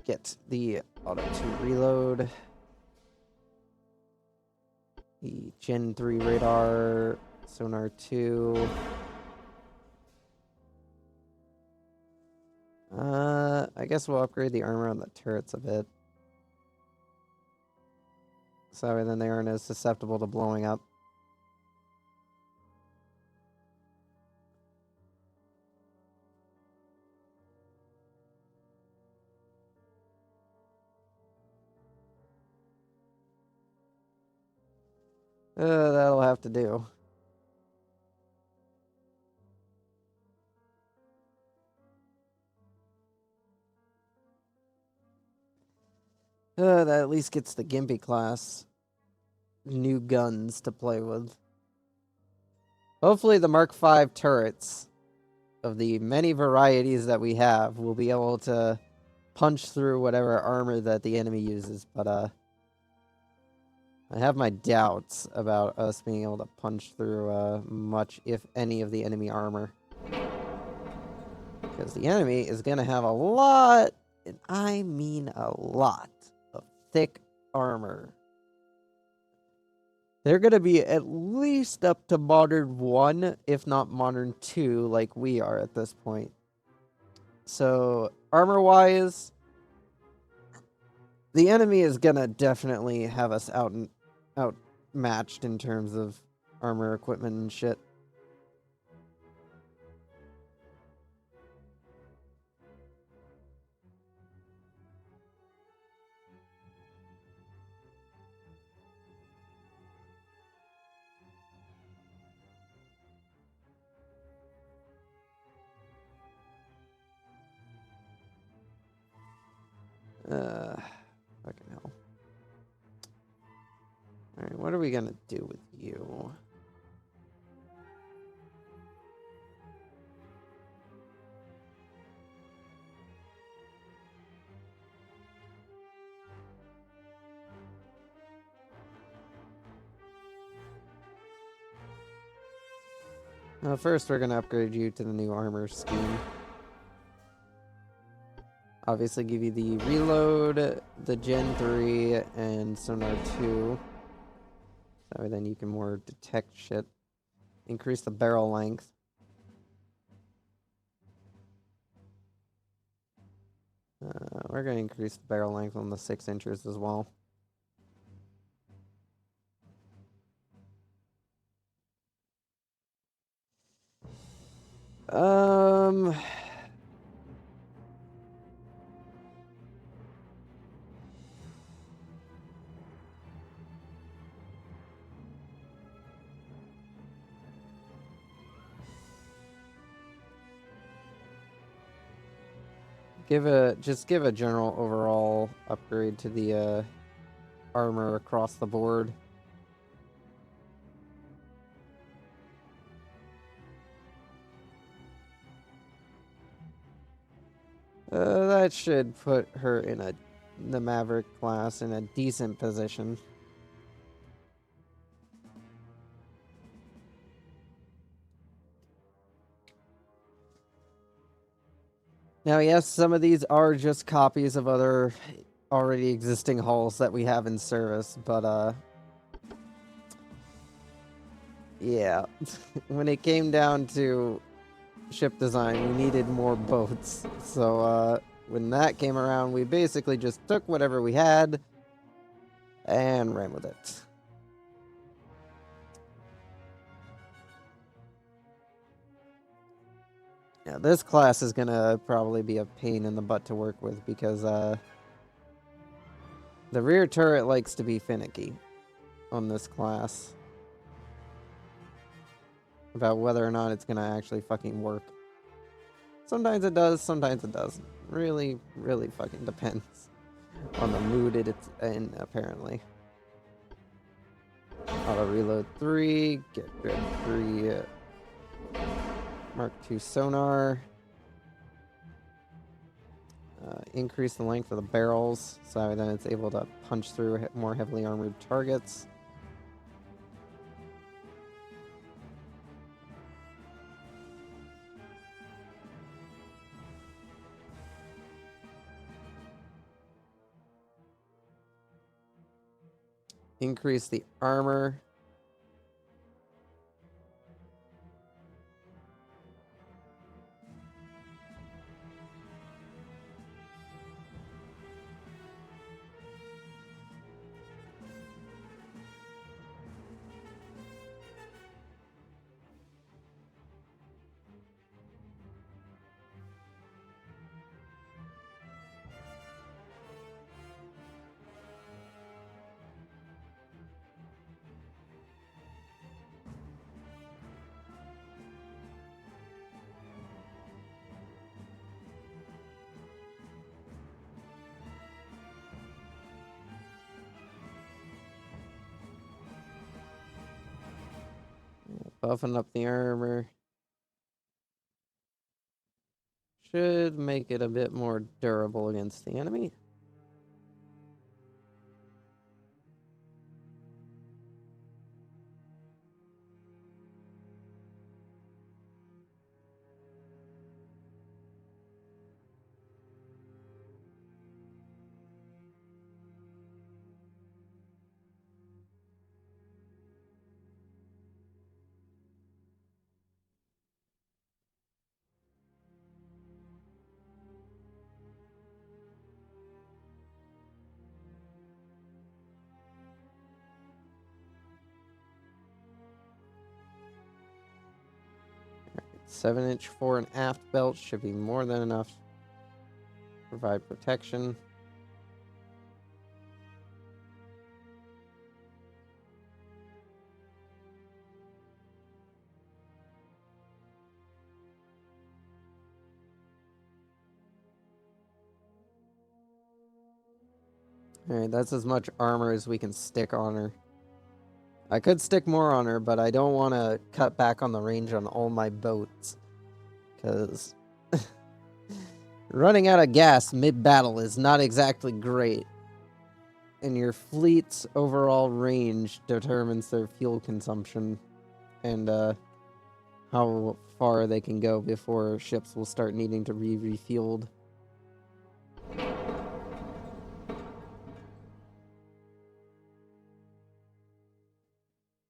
Get the auto 2 reload. The Gen 3 radar, sonar 2. I guess we'll upgrade the armor on the turrets a bit. So then they aren't as susceptible to blowing up. That'll have to do. That at least gets the Gimpy class new guns to play with. Hopefully the Mark V turrets of the many varieties that we have will be able to punch through whatever armor that the enemy uses, but I have my doubts about us being able to punch through much, if any, of the enemy armor. Because the enemy is going to have a lot, and I mean a lot, of thick armor. They're going to be at least up to Modern 1, if not Modern 2, like we are at this point. So, armor-wise, the enemy is going to definitely have us outmatched in terms of armor, equipment, and shit. Fucking hell. Alright, what are we gonna do with you? First, we're gonna upgrade you to the new armor scheme. Obviously, give you the reload, the Gen 3, and sonar 2. That way, then you can more detect shit. Increase the barrel length. We're gonna increase the barrel length on the 6 inches as well. Just give a general overall upgrade to the armor across the board. That should put her in the Maverick class in a decent position. Now, yes, some of these are just copies of other already existing hulls that we have in service, but yeah, when it came down to ship design, we needed more boats, so when that came around, we basically just took whatever we had and ran with it. Yeah, this class is gonna probably be a pain in the butt to work with because the rear turret likes to be finicky on this class about whether or not it's gonna actually fucking work. Sometimes it does, sometimes it doesn't. Really, really fucking depends on the mood it's in, apparently. Auto reload 3, get Dread 3, Mark 2 sonar. Increase the length of the barrels, so then it's able to punch through more heavily armored targets. Increase the armor. Buffing up the armor. Should make it a bit more durable against the enemy. Right, 7-inch fore and aft belts should be more than enough to provide protection. Alright, that's as much armor as we can stick on her. I could stick more on her, but I don't want to cut back on the range on all my boats. Because running out of gas mid-battle is not exactly great. And your fleet's overall range determines their fuel consumption and how far they can go before ships will start needing to be refueled.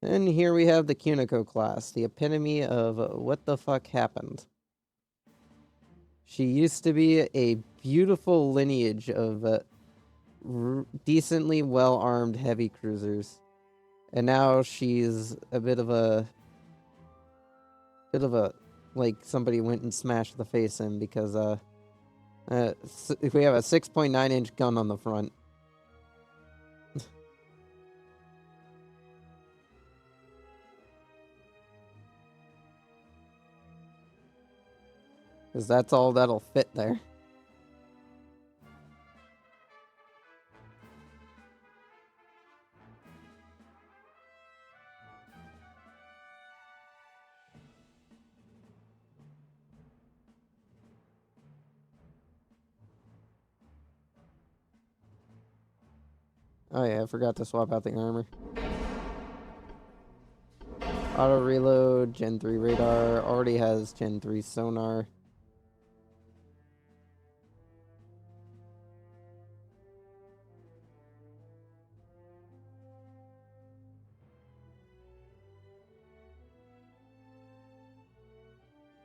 And here we have the Cunico class, the epitome of what the fuck happened. She used to be a beautiful lineage of decently well-armed heavy cruisers. And now she's a bit of a like somebody went and smashed the face in because if we have a 6.9-inch gun on the front. Because that's all that'll fit there. Oh yeah, I forgot to swap out the armor. Auto reload, Gen 3 radar, already has Gen 3 sonar.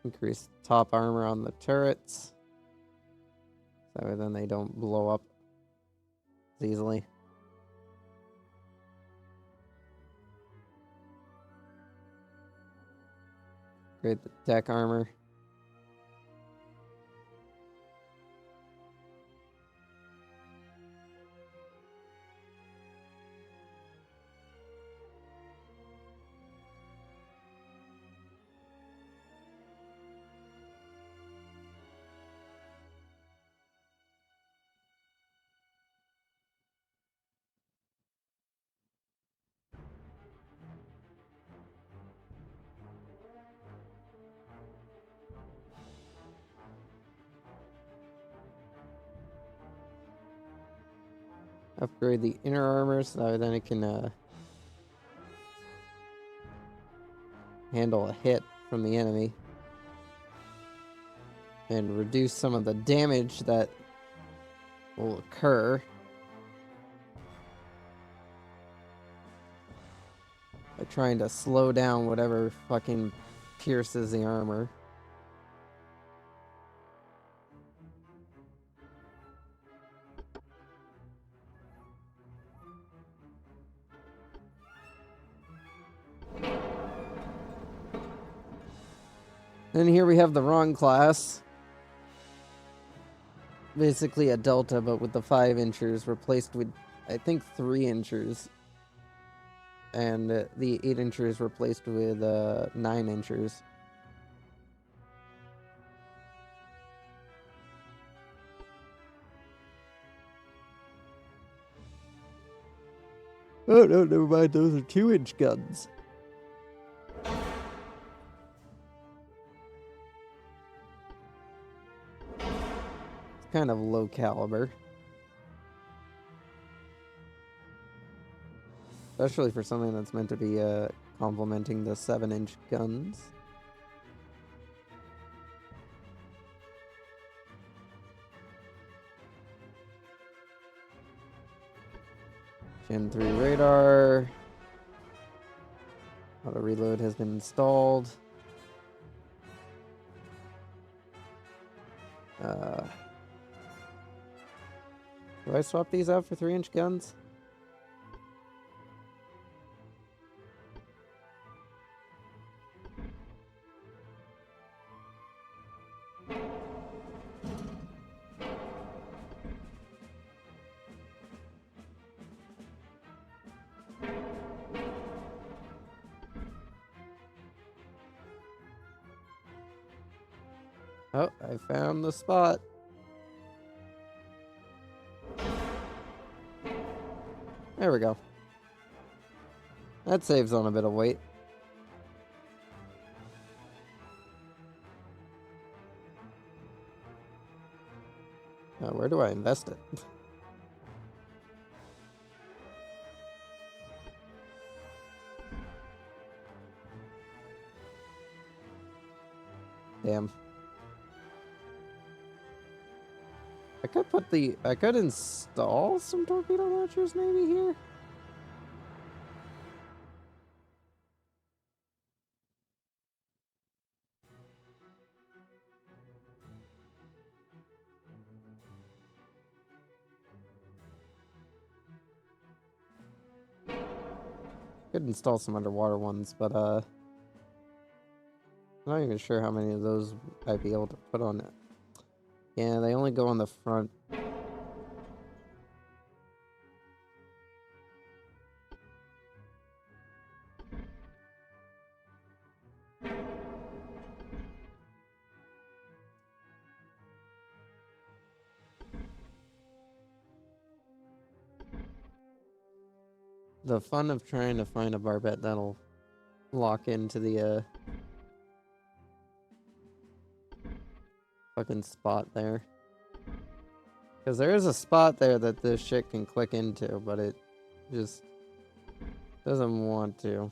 Increase top armor on the turrets. So then they don't blow up as easily. Great deck armor. Upgrade the inner armor so then it can handle a hit from the enemy. And reduce some of the damage that will occur by trying to slow down whatever fucking pierces the armor. Then here we have the wrong class. Basically a delta, but with the 5 inchers replaced with, I think, 3 inchers. And the 8 inchers replaced with 9 inchers. Oh no, never mind, those are 2-inch guns. Kind of low caliber. Especially for something that's meant to be complementing the 7-inch guns. Gen 3 radar. Auto reload has been installed. Do I swap these out for 3-inch guns? Oh, I found the spot. There we go. That saves on a bit of weight. Where do I invest it? Damn. I could install some torpedo launchers maybe here. Could install some underwater ones, but I'm not even sure how many of those I'd be able to put on it. Yeah, they only go on the front. The fun of trying to find a barbette that'll lock into the fucking spot there. Because there is a spot there that this shit can click into, but it just doesn't want to.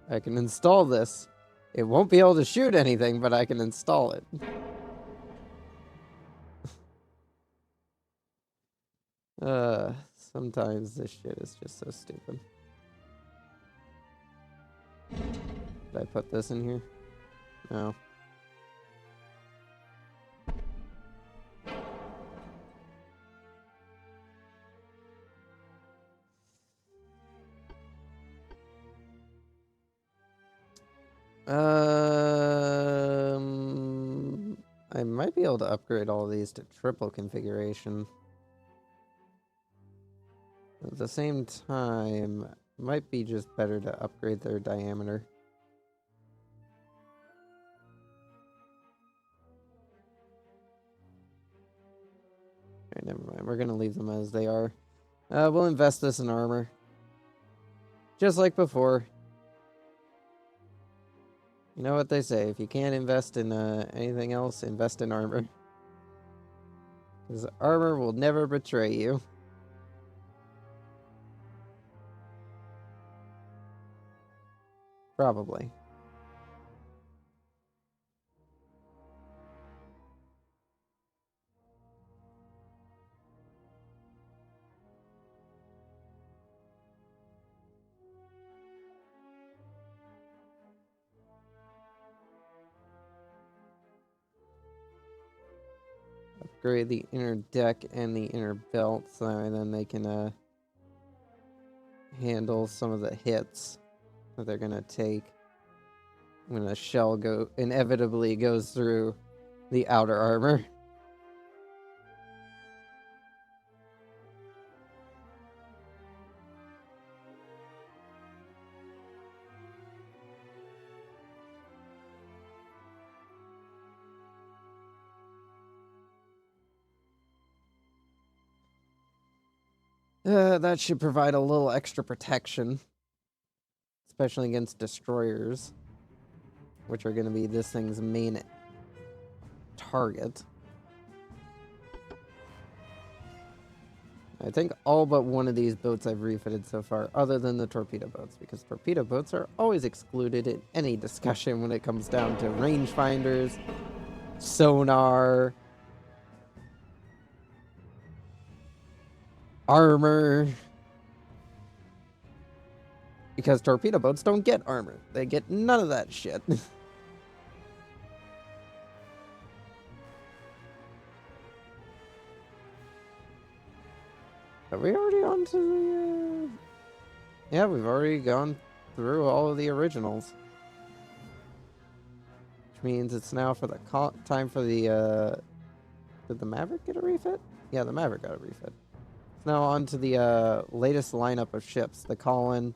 I can install this. It won't be able to shoot anything, but I can install it. Sometimes this shit is just so stupid. Did I put this in here? No. I might be able to upgrade all of these to triple configuration. At the same time, it might be just better to upgrade their diameter. Alright, never mind. We're gonna leave them as they are. We'll invest this in armor. Just like before. You know what they say, if you can't invest in anything else, invest in armor. Because armor will never betray you. Probably. Upgrade the inner deck and the inner belt, so then they can handle some of the hits that they're gonna take when a shell inevitably goes through the outer armor. That should provide a little extra protection, especially against destroyers, which are going to be this thing's main target. I think all but one of these boats I've refitted so far, other than the torpedo boats, because torpedo boats are always excluded in any discussion when it comes down to rangefinders, sonar, armor. Because torpedo boats don't get armor. They get none of that shit. Are we already on to the... Yeah, we've already gone through all of the originals. Which means it's now for the time for the... Did the Maverick get a refit? Yeah, the Maverick got a refit. It's now on to the latest lineup of ships. The Colin...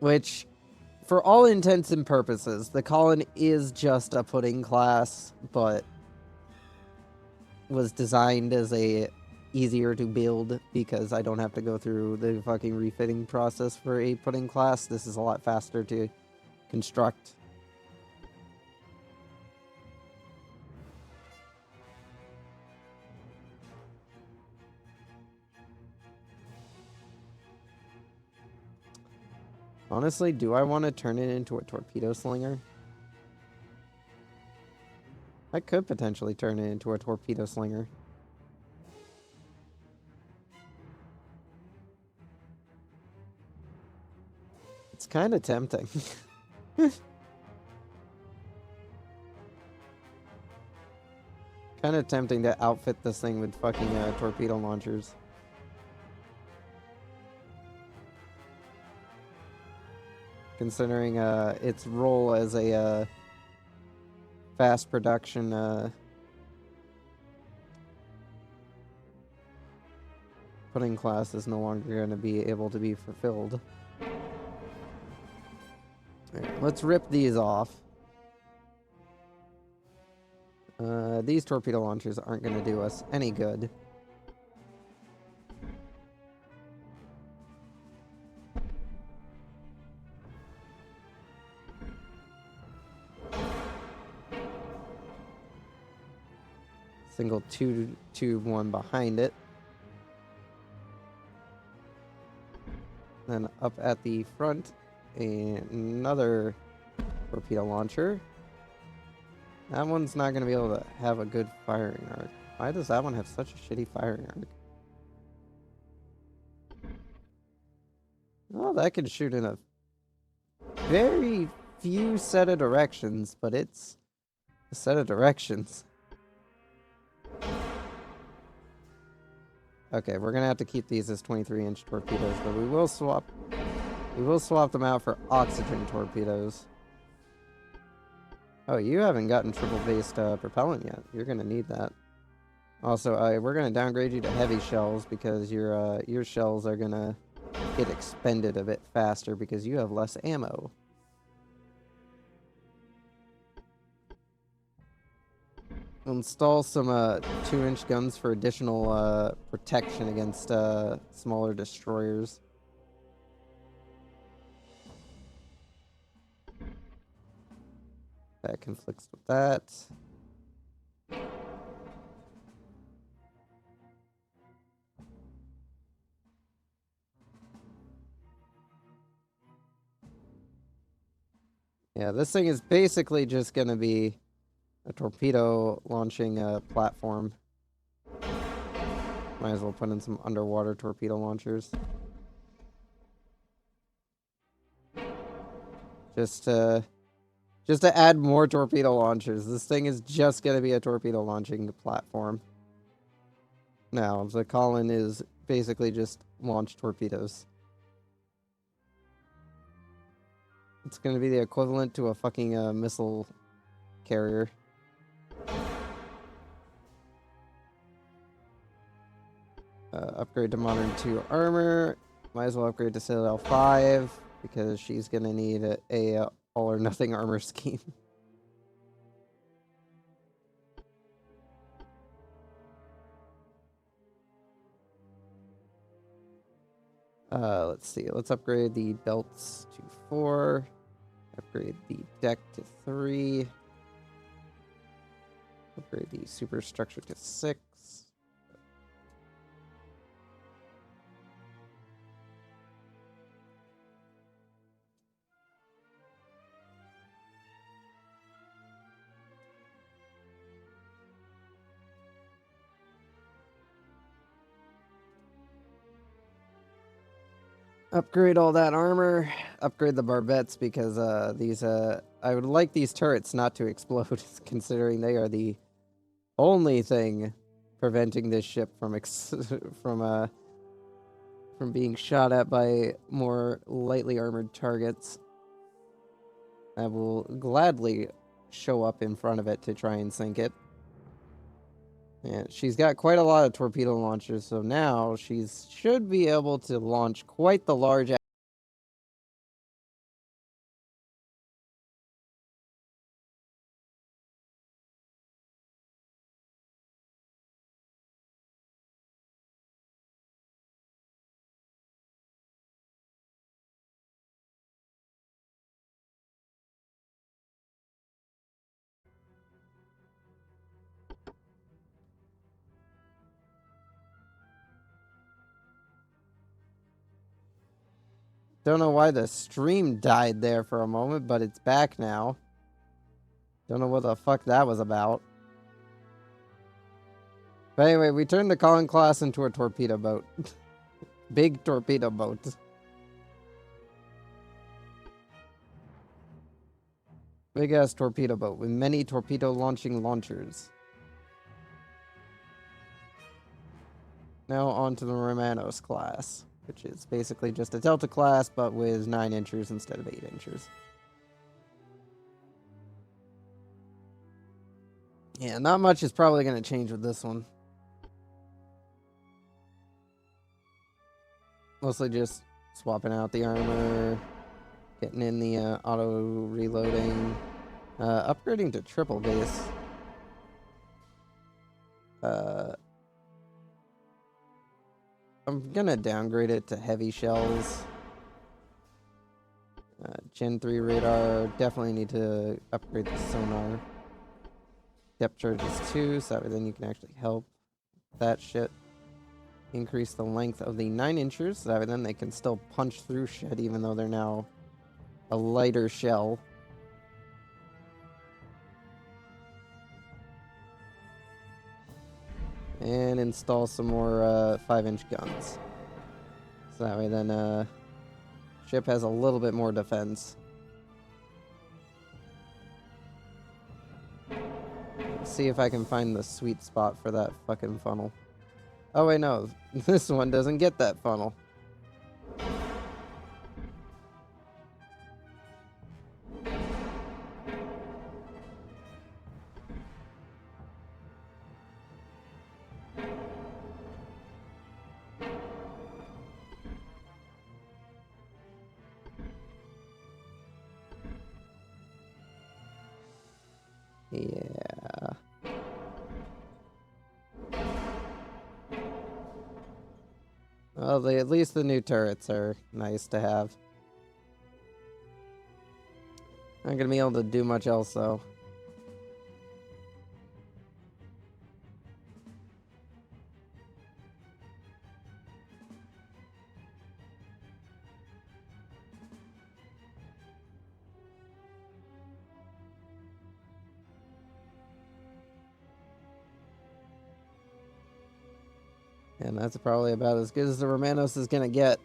Which, for all intents and purposes, the Colin is just a pudding class, but was designed as a easier to build because I don't have to go through the fucking refitting process for a pudding class. This is a lot faster to construct. Honestly, do I want to turn it into a torpedo slinger? I could potentially turn it into a torpedo slinger. It's kind of tempting. Kind of tempting to outfit this thing with fucking torpedo launchers. Considering its role as a fast production pudding class is no longer going to be able to be fulfilled. Right, let's rip these off. These torpedo launchers aren't going to do us any good. Single tube one behind it. Then up at the front, another torpedo launcher. That one's not going to be able to have a good firing arc. Why does that one have such a shitty firing arc? Oh, that can shoot in a very few set of directions, but it's a set of directions. Okay, we're gonna have to keep these as 23-inch torpedoes, but we will swap them out for oxygen torpedoes. Oh, you haven't gotten triple-based propellant yet. You're gonna need that. Also, we're gonna downgrade you to heavy shells because your shells are gonna get expended a bit faster because you have less ammo. Install some 2-inch guns for additional protection against smaller destroyers. That conflicts with that. Yeah, this thing is basically just gonna be a torpedo launching platform. Might as well put in some underwater torpedo launchers. Just to add more torpedo launchers. This thing is just gonna be a torpedo launching platform. Now, the Colin is basically just launch torpedoes. It's gonna be the equivalent to a fucking missile carrier. Upgrade to Modern 2 armor. Might as well upgrade to Citadel 5 because she's gonna need a all or nothing armor scheme. Let's see. Let's upgrade the belts to 4. Upgrade the deck to 3. Upgrade the superstructure to 6. Upgrade all that armor. Upgrade the barbettes because I would like these turrets not to explode, considering they are the only thing preventing this ship from from being shot at by more lightly armored targets. I will gladly show up in front of it to try and sink it. And she's got quite a lot of torpedo launchers, so now she should be able to launch quite the large. Don't know why the stream died there for a moment, but it's back now. Don't know what the fuck that was about. But anyway, we turned the Colin class into a torpedo boat. Big torpedo boat. Big ass torpedo boat with many torpedo launching launchers. Now on to the Romanos class, which is basically just a Delta class, but with 9 inchers instead of 8 inchers. Yeah, not much is probably going to change with this one. Mostly just swapping out the armor, getting in the auto reloading, upgrading to triple base. I'm gonna downgrade it to heavy shells. Gen 3 radar, definitely need to upgrade the sonar. Depth charges 2, so that way then you can actually help that shit. Increase the length of the 9 inchers, so that way then they can still punch through shit even though they're now a lighter shell. And install some more 5-inch guns. So that way then ship has a little bit more defense. Let's see if I can find the sweet spot for that fucking funnel. Oh wait, no. This one doesn't get that funnel. Yeah. Well, at least the new turrets are nice to have. Not gonna be able to do much else, though. And that's probably about as good as the Romanos is gonna get.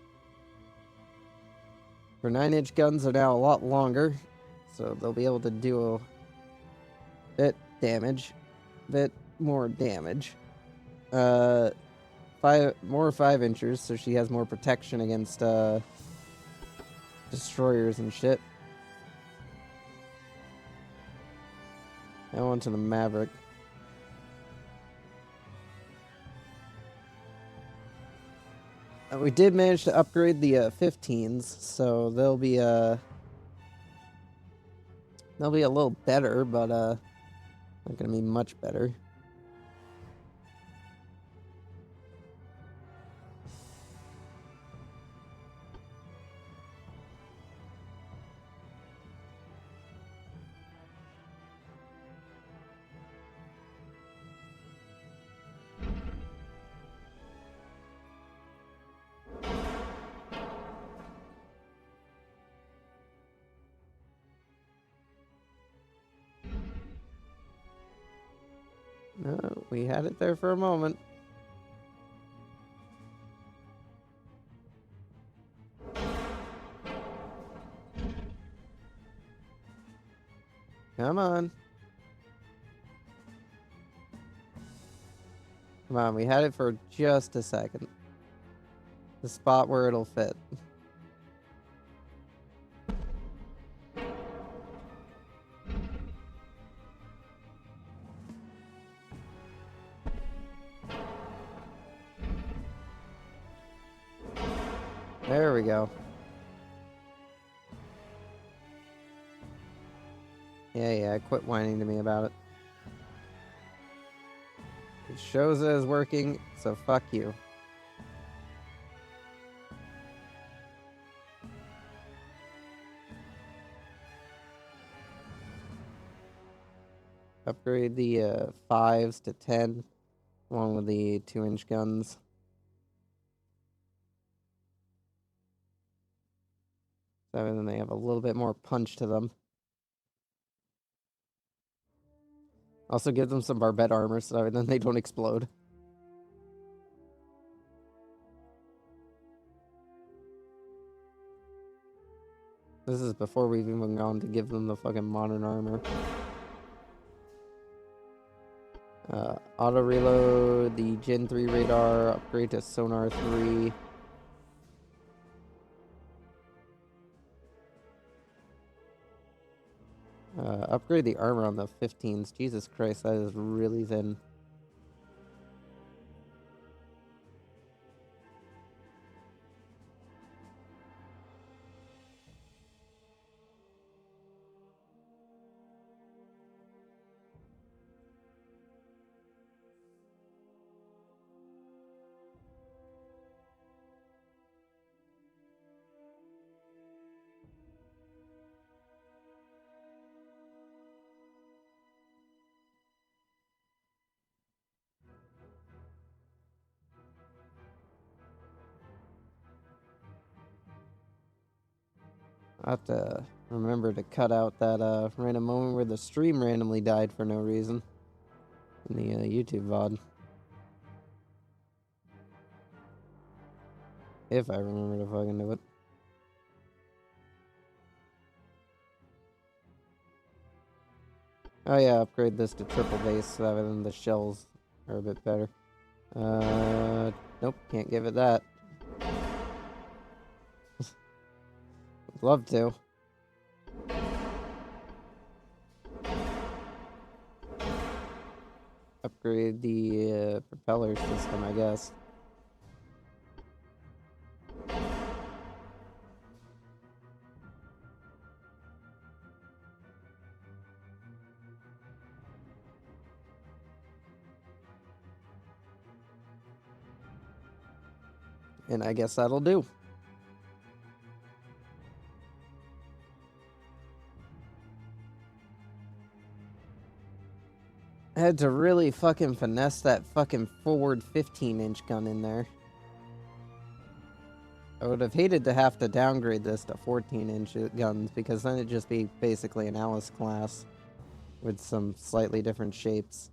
Her 9-inch guns are now a lot longer, so they'll be able to do a bit more damage. 5-inchers, so she has more protection against destroyers and shit. Now on to the Maverick. We did manage to upgrade the 15s, so they'll be a little better, but not gonna be much better. No, we had it there for a moment. Come on. Come on, we had it for just a second. The spot where it'll fit. There we go. Yeah, quit whining to me about it. It shows it is working, so fuck you. Upgrade the 5s to 10, along with the 2-inch guns. So then they have a little bit more punch to them. Also give them some barbette armor so then they don't explode. This is before we've even gone to give them the fucking modern armor. Auto reload, the Gen 3 radar, upgrade to Sonar 3. Upgrade the armor on the 15s. Jesus Christ, that is really thin. I have to remember to cut out that random moment where the stream randomly died for no reason in the YouTube VOD. If I remember to fucking do it. Oh yeah, upgrade this to triple base so that then the shells are a bit better. Nope, can't give it that. Would love to. Upgrade the propeller system, I guess. And I guess that'll do. I had to really fucking finesse that fucking forward 15-inch gun in there. I would have hated to have to downgrade this to 14-inch guns, because then it'd just be basically an Alice class with some slightly different shapes.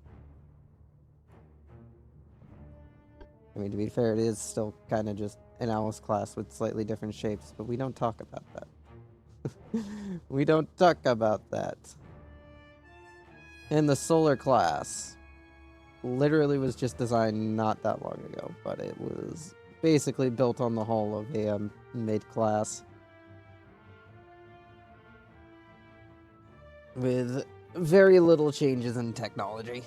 I mean, to be fair, it is still kind of just an Alice class with slightly different shapes, but we don't talk about that. We don't talk about that. And the solar class literally was just designed not that long ago, but it was basically built on the hull of a mid-class with very little changes in technology.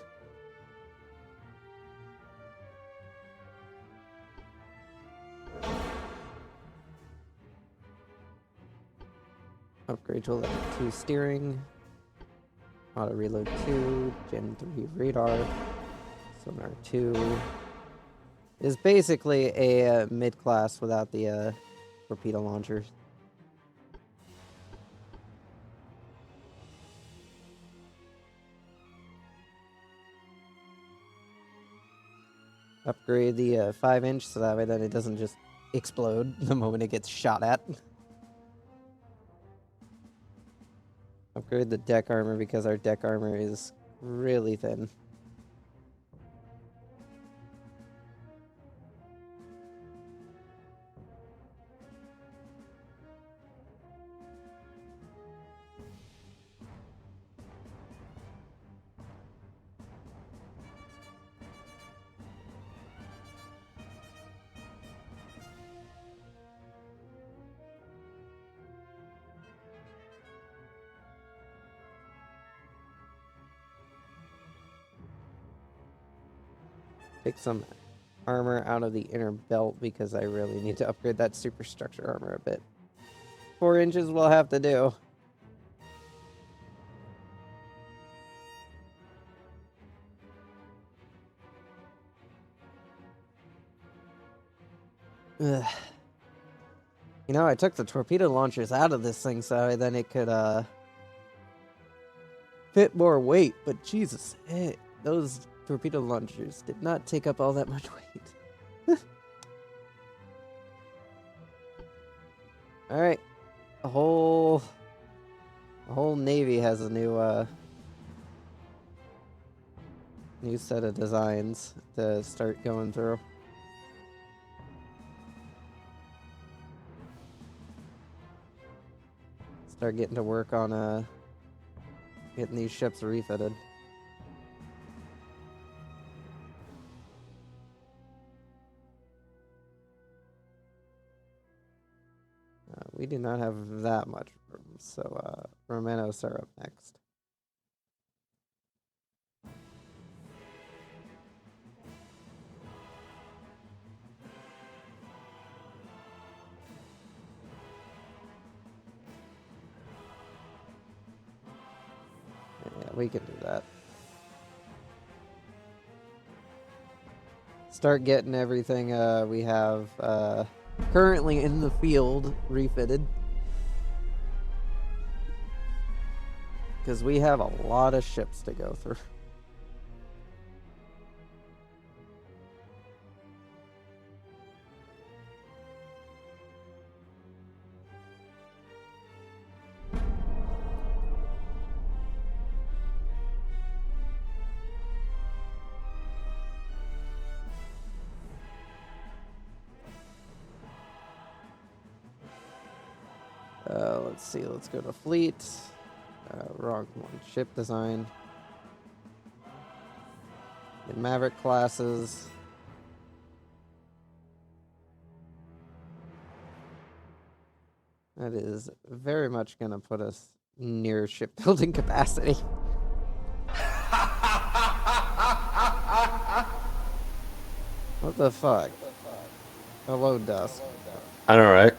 Upgrade to electric 2 steering. Auto reload 2, Gen 3 radar, sonar 2. Is basically a mid-class without the torpedo launchers. Upgrade the 5-inch so that way then it doesn't just explode the moment it gets shot at. Upgrade the deck armor because our deck armor is really thin. Take some armor out of the inner belt because I really need to upgrade that superstructure armor a bit. 4 inches will have to do. Ugh. You know, I took the torpedo launchers out of this thing so then it could fit more weight, but Jesus, those torpedo launchers did not take up all that much weight. Alright. The whole Navy has a new set of designs to start going through. Start getting to work on getting these ships refitted. We do not have that much room, so Romanos are up next. Yeah, we can do that. Start getting everything we have currently in the field refitted. Because we have a lot of ships to go through. Let's see. Let's go to fleet. Wrong one. Ship design. The Maverick classes. That is very much going to put us near shipbuilding capacity. What the fuck? Hello, Dust. I know, right?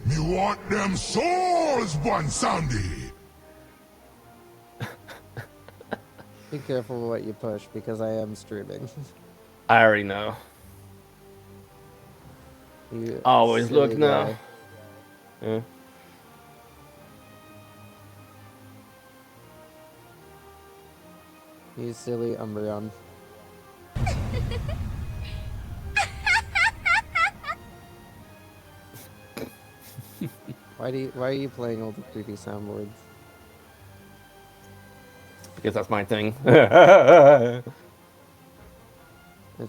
Me want them souls, Bon Sandy! Be careful what you push, because I am streaming. I already know. You Always silly look now. guy. Yeah. You silly Umbreon. Why are you playing all the creepy soundboards? Because that's my thing. That's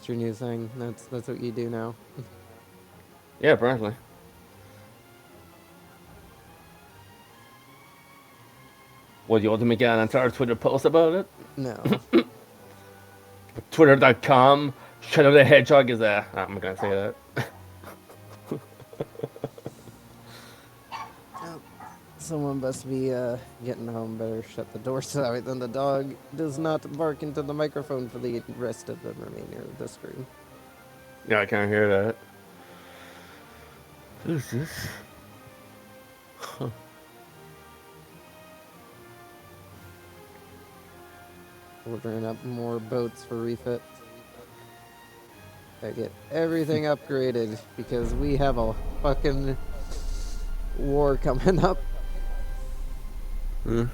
your new thing. That's what you do now. Yeah, apparently. What, you want to make an entire Twitter post about it? No. Twitter.com. Shadow the Hedgehog is there. I'm not gonna say that. Someone must be getting home. Better shut the door so that way then the dog does not bark into the microphone for the rest of the remainder of the stream. Yeah, I can't hear that. Who's this? Huh. Ordering up more boats for refit. Gotta get everything upgraded because we have a fucking war coming up. Hmm.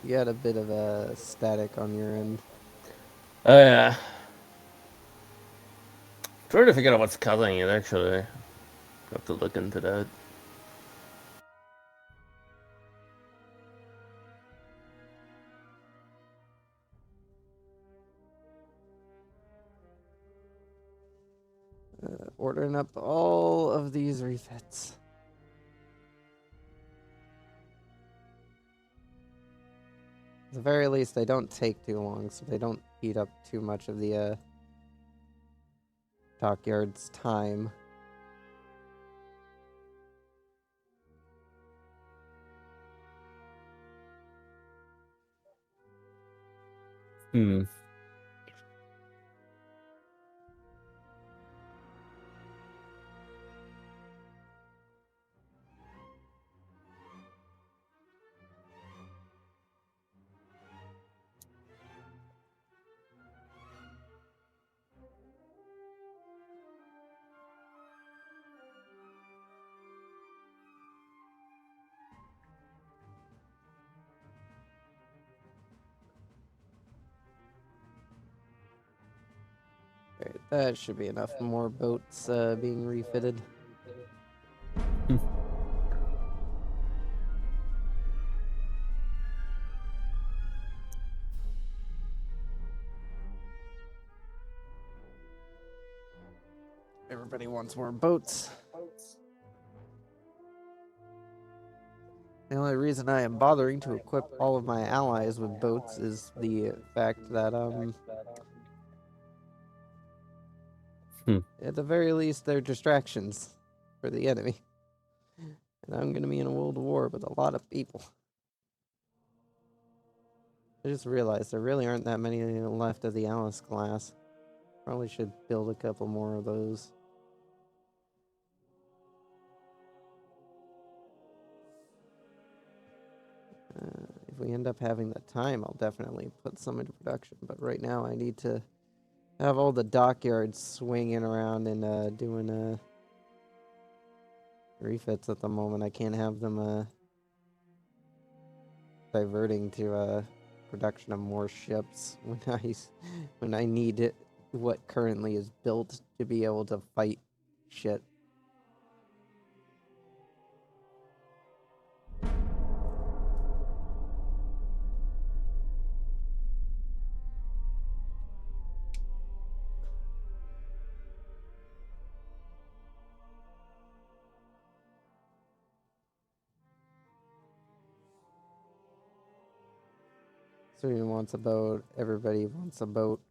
You got a bit of a static on your end. Oh, yeah. Trying to figure out what's causing it, actually. Have to look into that. Ordering up all of these refits. At the very least, they don't take too long, so they don't eat up too much of the dockyard's time. Hmm. Alright, that should be enough more boats being refitted. Everybody wants more boats. The only reason I am bothering to equip all of my allies with boats is the fact that, at the very least, they're distractions for the enemy. And I'm gonna be in a world war with a lot of people. I just realized there really aren't that many left of the Alice class. Probably should build a couple more of those. If we end up having the time, I'll definitely put some into production. But right now, I need to have all the dockyards swinging around and doing refits at the moment. I can't have them diverting to production of more ships when I need it, what currently is built to be able to fight shit. Three wants a boat. Everybody wants a boat.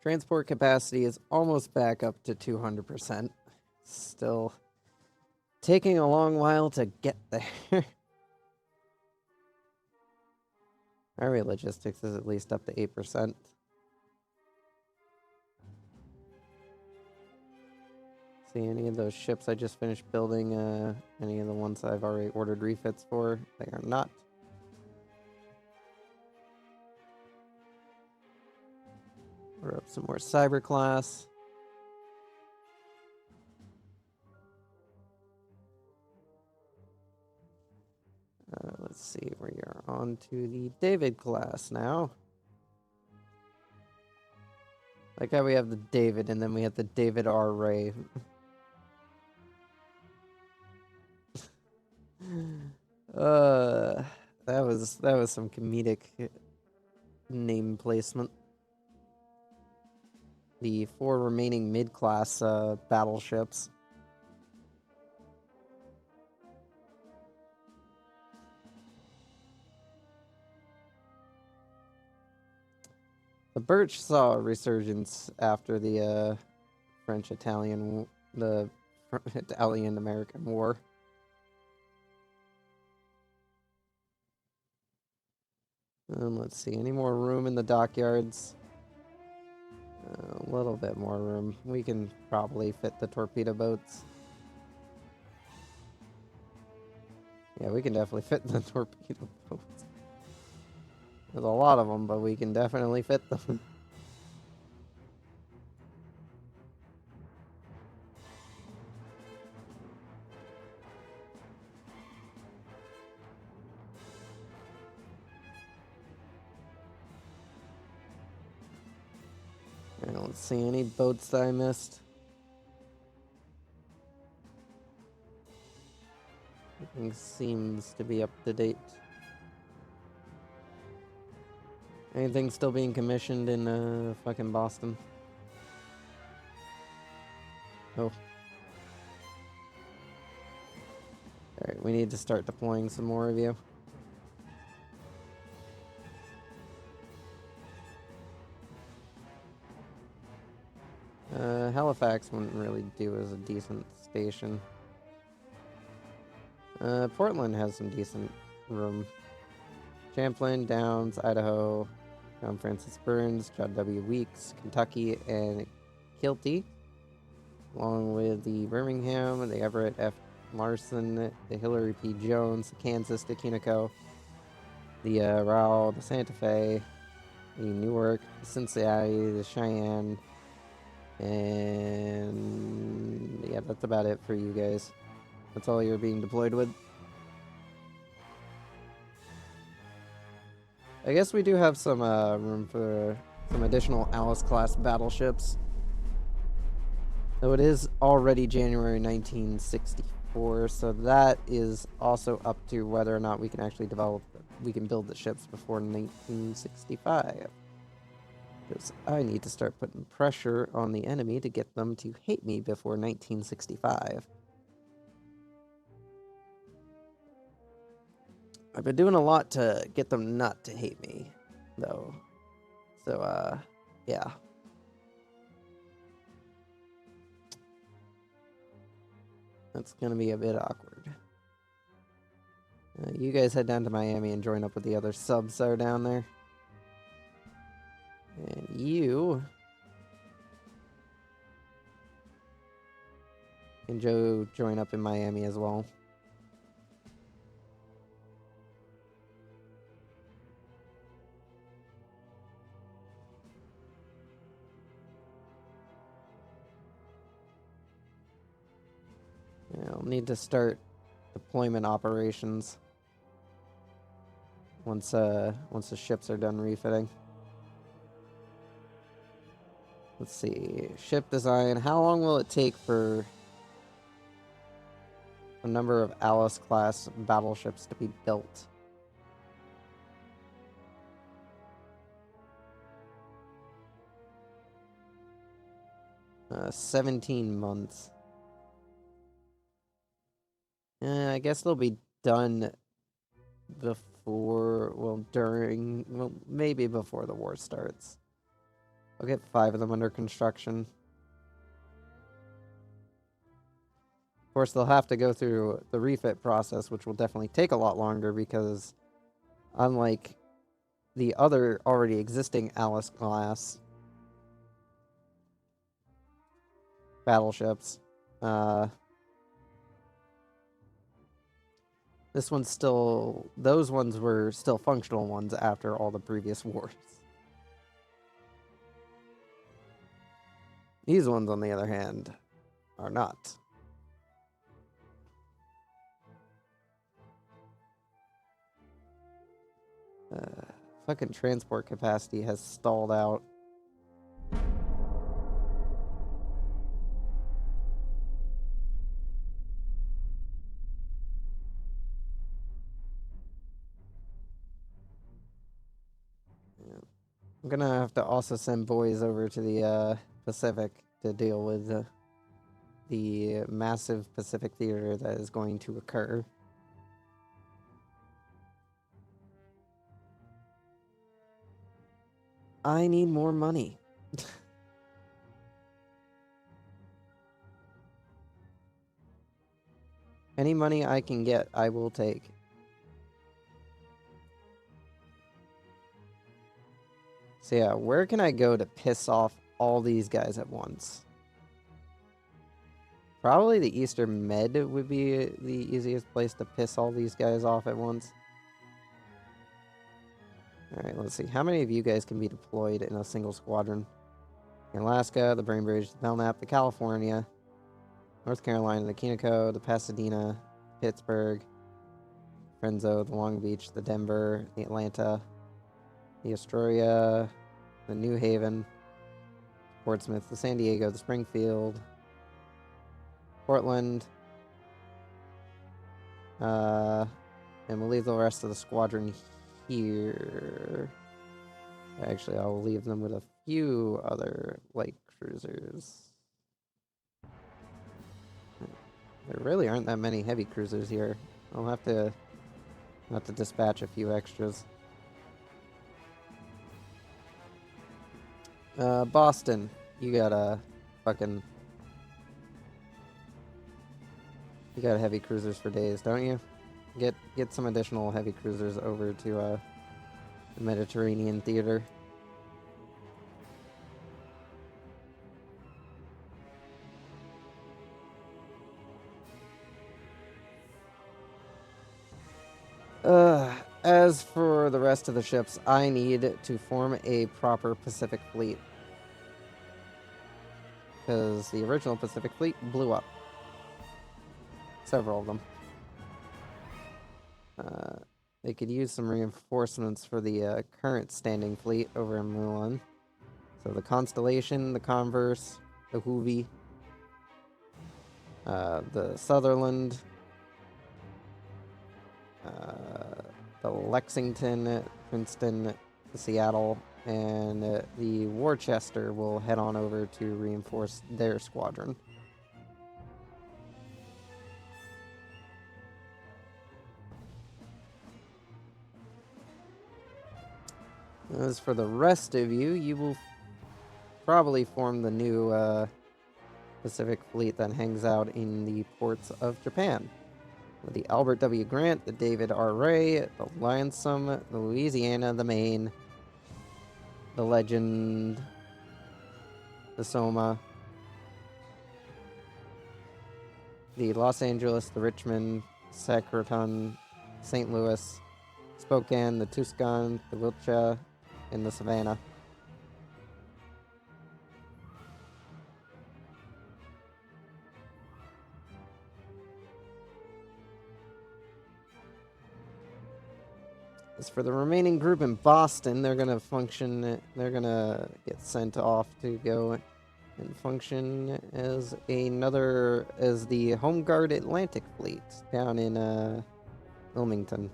Transport capacity is almost back up to 200%. Still taking a long while to get there. Area logistics is at least up to 8%. See any of those ships I just finished building, any of the ones I've already ordered refits for? They are not. Order up some more cyber class. Let's see, we are on to the David class now. Like how we have the David and then we have the David R. Ray. That was some comedic name placement. The 4 remaining mid-class battleships. The Birch saw a resurgence after the French-Italian, the Italian-American War. Let's see, any more room in the dockyards? A little bit more room. We can probably fit the torpedo boats. Yeah, we can definitely fit the torpedo boats. There's a lot of them, but we can definitely fit them. I don't see any boats that I missed. Everything seems to be up to date. Anything still being commissioned in fucking Boston? Oh. Alright, we need to start deploying some more of you. Halifax wouldn't really do as a decent station. Portland has some decent room. Champlain, Downs, Idaho, John Francis Burns, John W. Weeks, Kentucky, and Kilty, along with the Birmingham, the Everett F. Larson, the Hillary P. Jones, the Kansas, the Quinoco, the Raul, the Santa Fe, the Newark, the Cincinnati, the Cheyenne, and yeah, that's about it for you guys. That's all you're being deployed with. I guess we do have some room for some additional Alice-class battleships. Though it is already January 1964, so that is also up to whether or not we can actually we can build the ships before 1965. Because I need to start putting pressure on the enemy to get them to hate me before 1965. I've been doing a lot to get them not to hate me, though. So, yeah. That's gonna be a bit awkward. You guys head down to Miami and join up with the other subs that are down there. And you can join up in Miami as well. Yeah, I'll need to start deployment operations once the ships are done refitting. Let's see, ship design. How long will it take for a number of Alice-class battleships to be built? 17 months. I guess they'll be done before, well, during, well, maybe before the war starts. I'll get 5 of them under construction. Of course, they'll have to go through the refit process, which will definitely take a lot longer because, unlike the other already existing Alice class battleships, this one's still, those ones were still functional ones after all the previous wars. These ones, on the other hand, are not. Fucking transport capacity has stalled out. I'm gonna have to also send boys over to the Pacific to deal with the massive Pacific theater that is going to occur. I need more money. Any money I can get, I will take. So yeah, where can I go to piss off all these guys at once? Probably the Eastern Med would be the easiest place to piss all these guys off at once. Alright, let's see. How many of you guys can be deployed in a single squadron? Alaska, the Bainbridge, the Belknap, the California, North Carolina, the Quantico, the Pasadena, Pittsburgh, Frenzo, the Long Beach, the Denver, the Atlanta, the Astoria, the New Haven, Portsmouth, the San Diego, the Springfield, Portland, and we'll leave the rest of the squadron here. Actually, I'll leave them with a few other light cruisers. There really aren't that many heavy cruisers here. I'll have to dispatch a few extras. Boston, you got heavy cruisers for days, don't you? Get some additional heavy cruisers over to the Mediterranean theater. As for the rest of the ships, I need to form a proper Pacific fleet. Because the original Pacific fleet blew up. Several of them. They could use some reinforcements for the current standing fleet over in Mulan. So the Constellation, the Converse, the Hoovy, the Sutherland, the Lexington, Princeton, the Seattle, and the Worcester will head on over to reinforce their squadron. As for the rest of you, you will probably form the new Pacific Fleet that hangs out in the ports of Japan. With the Albert W. Grant, the David R. Ray, the Lansome, the Louisiana, the Maine, the Legend, the Soma, the Los Angeles, the Richmond, Sacraton, St. Louis, Spokane, the Tucson, the Wiltshire, and the Savannah. As for the remaining group in Boston, they're gonna get sent off to go and function as the Home Guard Atlantic Fleet down in Wilmington.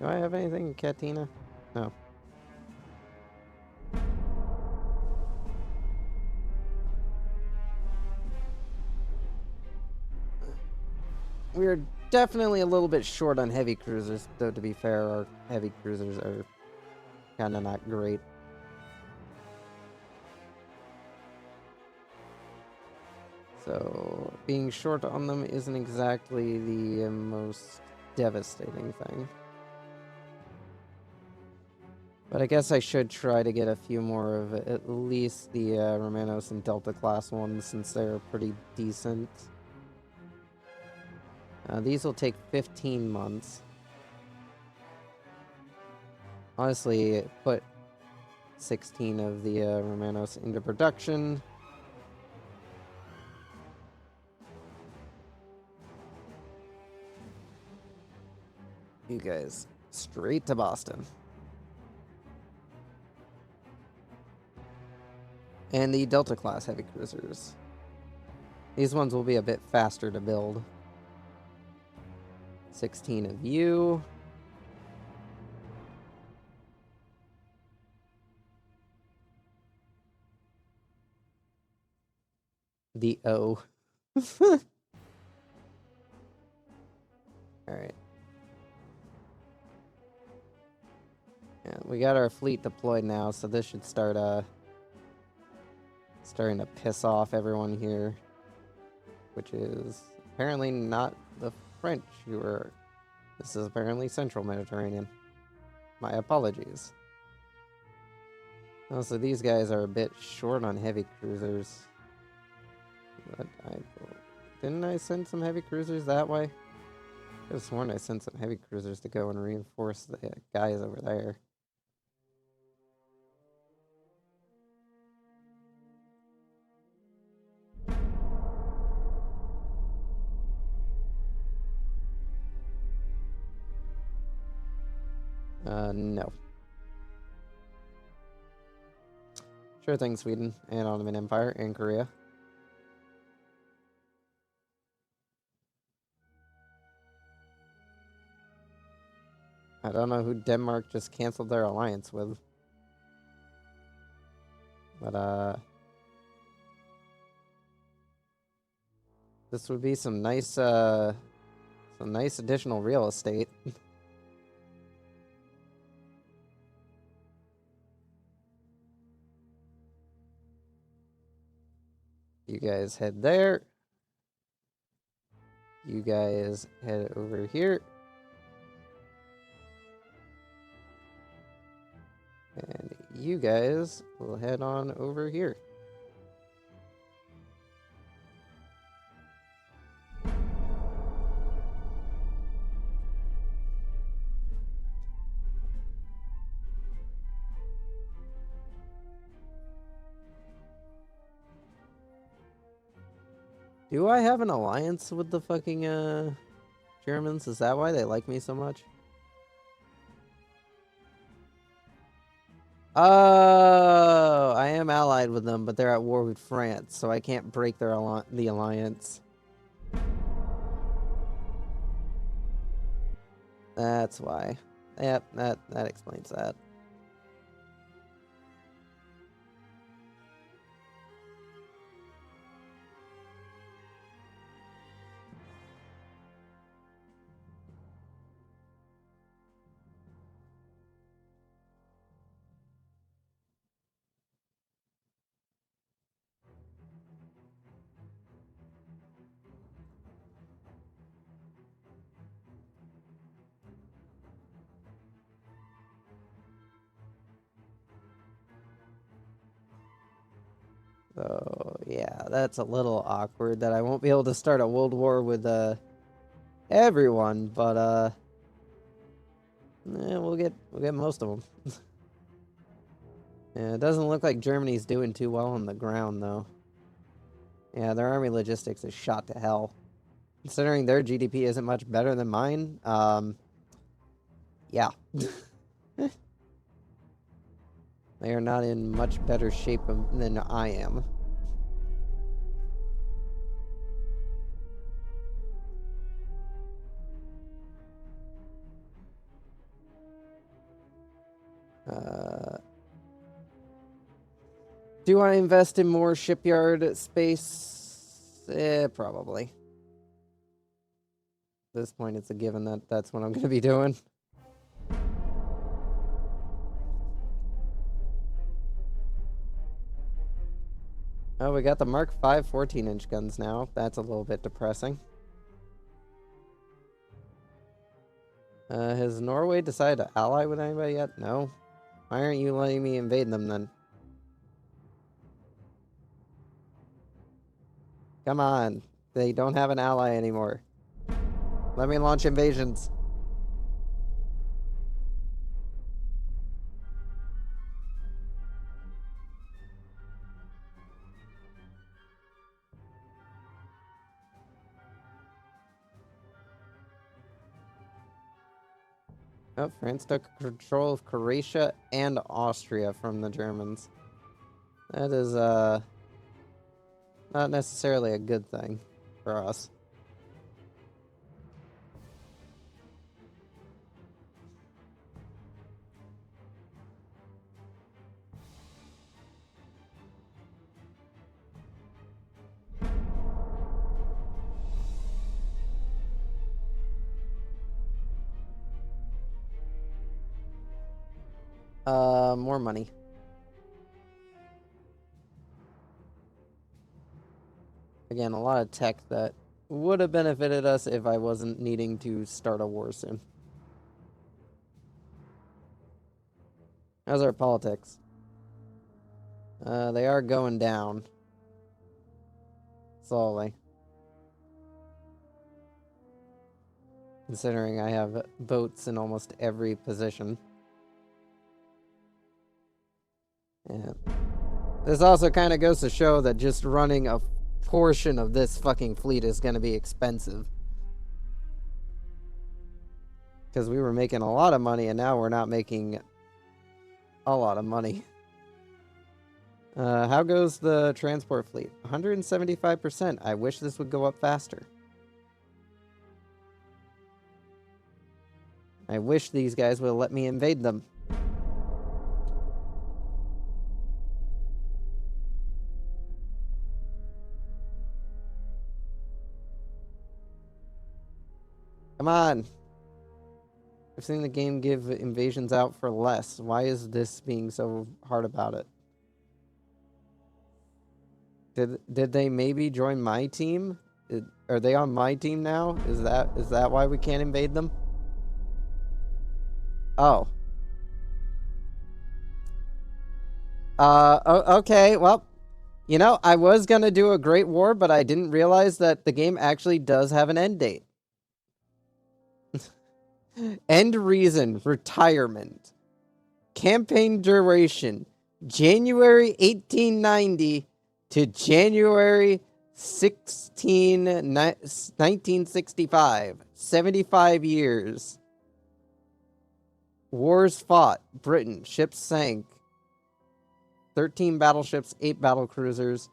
Do I have anything in Katina? No. We're definitely a little bit short on heavy cruisers, though to be fair, our heavy cruisers are kind of not great. So, being short on them isn't exactly the most devastating thing. But I guess I should try to get a few more of at least the Romanos and Delta class ones, since they're pretty decent. These will take 15 months. Honestly, put 16 of the Romanos into production. You guys, straight to Boston. And the Delta class heavy cruisers. These ones will be a bit faster to build. 16 of you. The O. Alright. And we got our fleet deployed now, so this should start starting to piss off everyone here. Which is apparently not the French who are... This is apparently Central Mediterranean. My apologies. Also, these guys are a bit short on heavy cruisers. But didn't I send some heavy cruisers that way? I could have sworn I sent some heavy cruisers to go and reinforce the guys over there. No. Sure thing, Sweden and Ottoman Empire and Korea. I don't know who Denmark just canceled their alliance with. But, this would be some nice additional real estate. You guys head there. You guys head over here. And you guys will head on over here. Do I have an alliance with the fucking Germans? Is that why they like me so much? Oh, I am allied with them, but they're at war with France, so I can't break their the alliance. That's why. Yep, that explains that. So, yeah, that's a little awkward that I won't be able to start a world war with everyone, but we'll get most of them. Yeah, it doesn't look like Germany's doing too well on the ground though. Yeah, their army logistics is shot to hell. Considering their GDP isn't much better than mine, yeah. They are not in much better shape than I am. Do I invest in more shipyard space? Probably. At this point, it's a given that that's what I'm going to be doing. Oh, we got the Mark V 14-inch guns now. That's a little bit depressing. Has Norway decided to ally with anybody yet? No. Why aren't you letting me invade them then? Come on. They don't have an ally anymore. Let me launch invasions. Oh, France took control of Croatia and Austria from the Germans. That is, not necessarily a good thing for us. More money. Again, a lot of tech that would have benefited us if I wasn't needing to start a war soon. How's our politics? They are going down. Slowly. Considering I have votes in almost every position. Yeah. This also kind of goes to show that just running a portion of this fucking fleet is going to be expensive. Because we were making a lot of money and now we're not making a lot of money. How goes the transport fleet? 175%. I wish this would go up faster. I wish these guys would let me invade them. Come on. I've seen the game give invasions out for less. Why is this being so hard about it? Did they maybe join my team? Are they on my team now? Is that why we can't invade them? Oh. Okay, well, you know, I was gonna do a great war, but I didn't realize that the game actually does have an end date. End reason, retirement. Campaign duration, January 1890 to January 1965. 75 years. Wars fought. Britain. Ships sank. 13 battleships, 8 battlecruisers,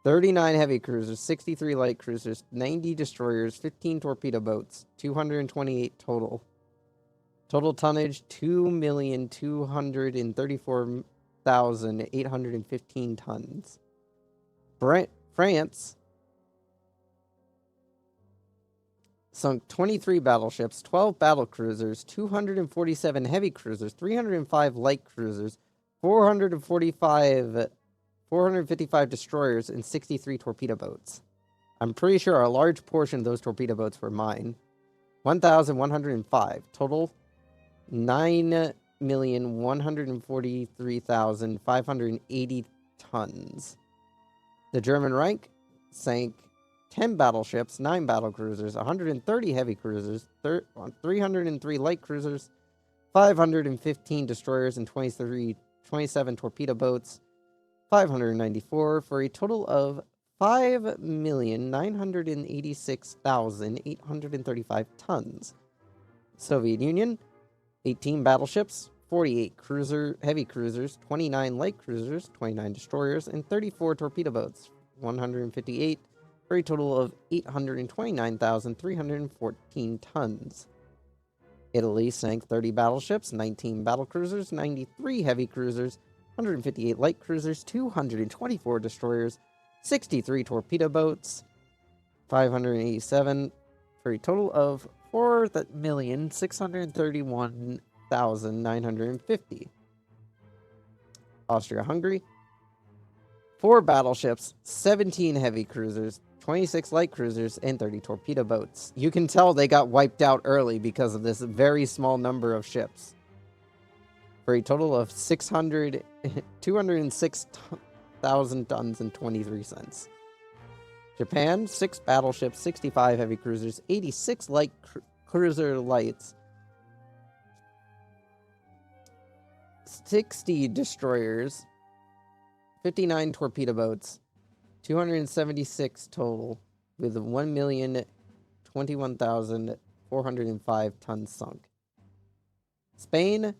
39 heavy cruisers, 63 light cruisers, 90 destroyers, 15 torpedo boats, 228 total. Total tonnage, 2,234,815 tons. France sunk 23 battleships, 12 battlecruisers, 247 heavy cruisers, 305 light cruisers, 455 destroyers, and 63 torpedo boats. I'm pretty sure a large portion of those torpedo boats were mine. 1,105. Total, 9,143,580 tons. The German Reich sank 10 battleships, 9 battlecruisers, 130 heavy cruisers, 303 light cruisers, 515 destroyers, and 27 torpedo boats, 594, for a total of 5,986,835 tons. Soviet Union, 18 battleships, 48 heavy cruisers, 29 light cruisers, 29 destroyers, and 34 torpedo boats, 158, for a total of 829,314 tons. Italy sank 30 battleships, 19 battlecruisers, 93 heavy cruisers, 158 light cruisers, 224 destroyers, 63 torpedo boats, 587, for a total of 4,631,950. Austria-Hungary, 4 battleships, 17 heavy cruisers, 26 light cruisers, and 30 torpedo boats. You can tell they got wiped out early because of this very small number of ships. For a total of 206,000 tons and 23 cents. Japan, 6 battleships, 65 heavy cruisers, 86 light cruiser lights, 60 destroyers, 59 torpedo boats, 276 total, with 1,021,405 tons sunk. Spain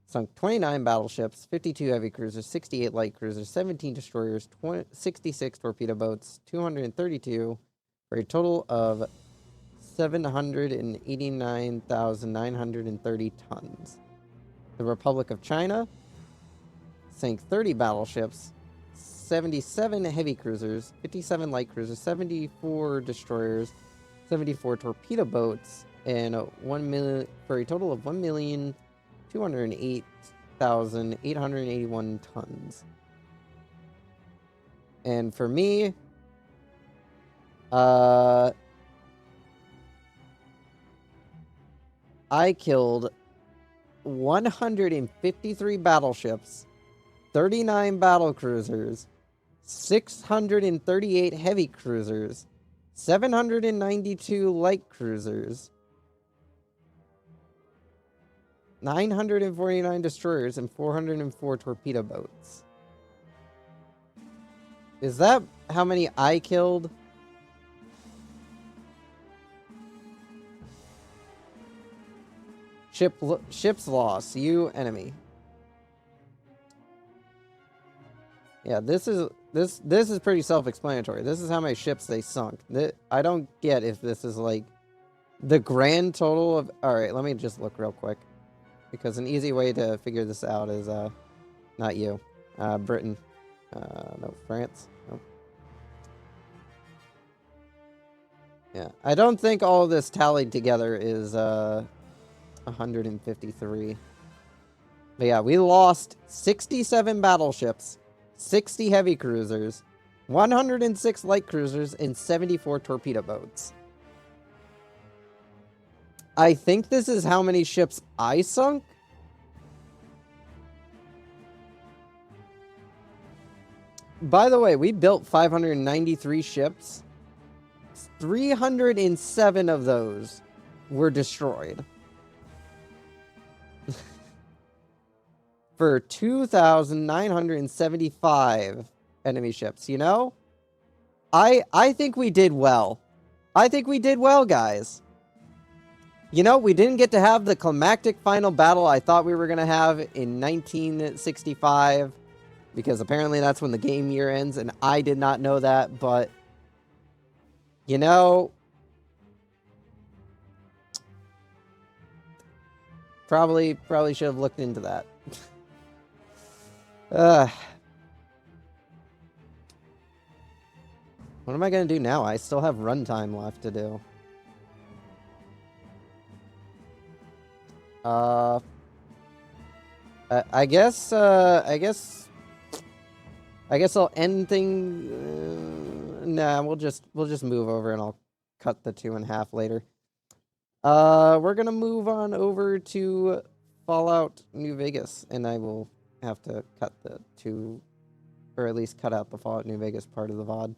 sunk 29 battleships, 52 heavy cruisers, 68 light cruisers, 17 destroyers, 66 torpedo boats, 232, for a total of 789,930 tons. The Republic of China sank 30 battleships, 77 heavy cruisers, 57 light cruisers, 74 destroyers, 74 torpedo boats, and 1 million, for a total of 1,208,881 tons. And for me, I killed 153 battleships, 39 battle cruisers, 638 heavy cruisers, 792 light cruisers, 949 destroyers, and 404 torpedo boats. Is that how many I killed? Ships lost. You enemy. Yeah, this is pretty self-explanatory. This is how many ships they sunk. I don't get if this is like the grand total of. All right, let me just look real quick, because an easy way to figure this out is not you, Britain, no, France. No. Yeah, I don't think all of this tallied together is 153. But yeah, we lost 67 battleships, 60 heavy cruisers, 106 light cruisers, and 74 torpedo boats. I think this is how many ships I sunk. By the way, we built 593 ships. 307 of those were destroyed. For 2,975 enemy ships, you know? I think we did well. I think we did well, guys. You know, we didn't get to have the climactic final battle I thought we were going to have in 1965, because apparently that's when the game year ends, and I did not know that, but, you know, probably should have looked into that. What am I going to do now? I still have runtime left to do. I guess I'll end thing. Nah, we'll just move over and I'll cut the 2.5 later. We're gonna move on over to Fallout New Vegas, and I will have to cut the 2, or at least cut out the Fallout New Vegas part of the VOD.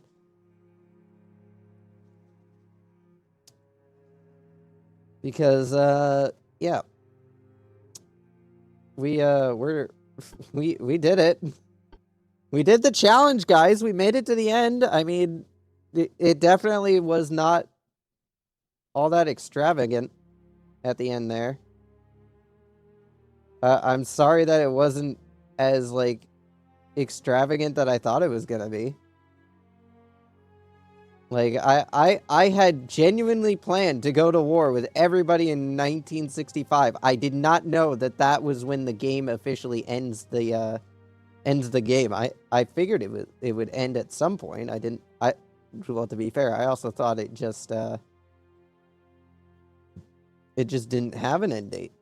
Because yeah. We did it. We did the challenge, guys. We made it to the end. I mean, it definitely was not all that extravagant at the end there. I'm sorry that it wasn't as, like, extravagant that I thought it was gonna be. Like, I had genuinely planned to go to war with everybody in 1965. I did not know that that was when the game officially ends the ends the game. I figured it would end at some point. Well, to be fair, I also thought it just didn't have an end date.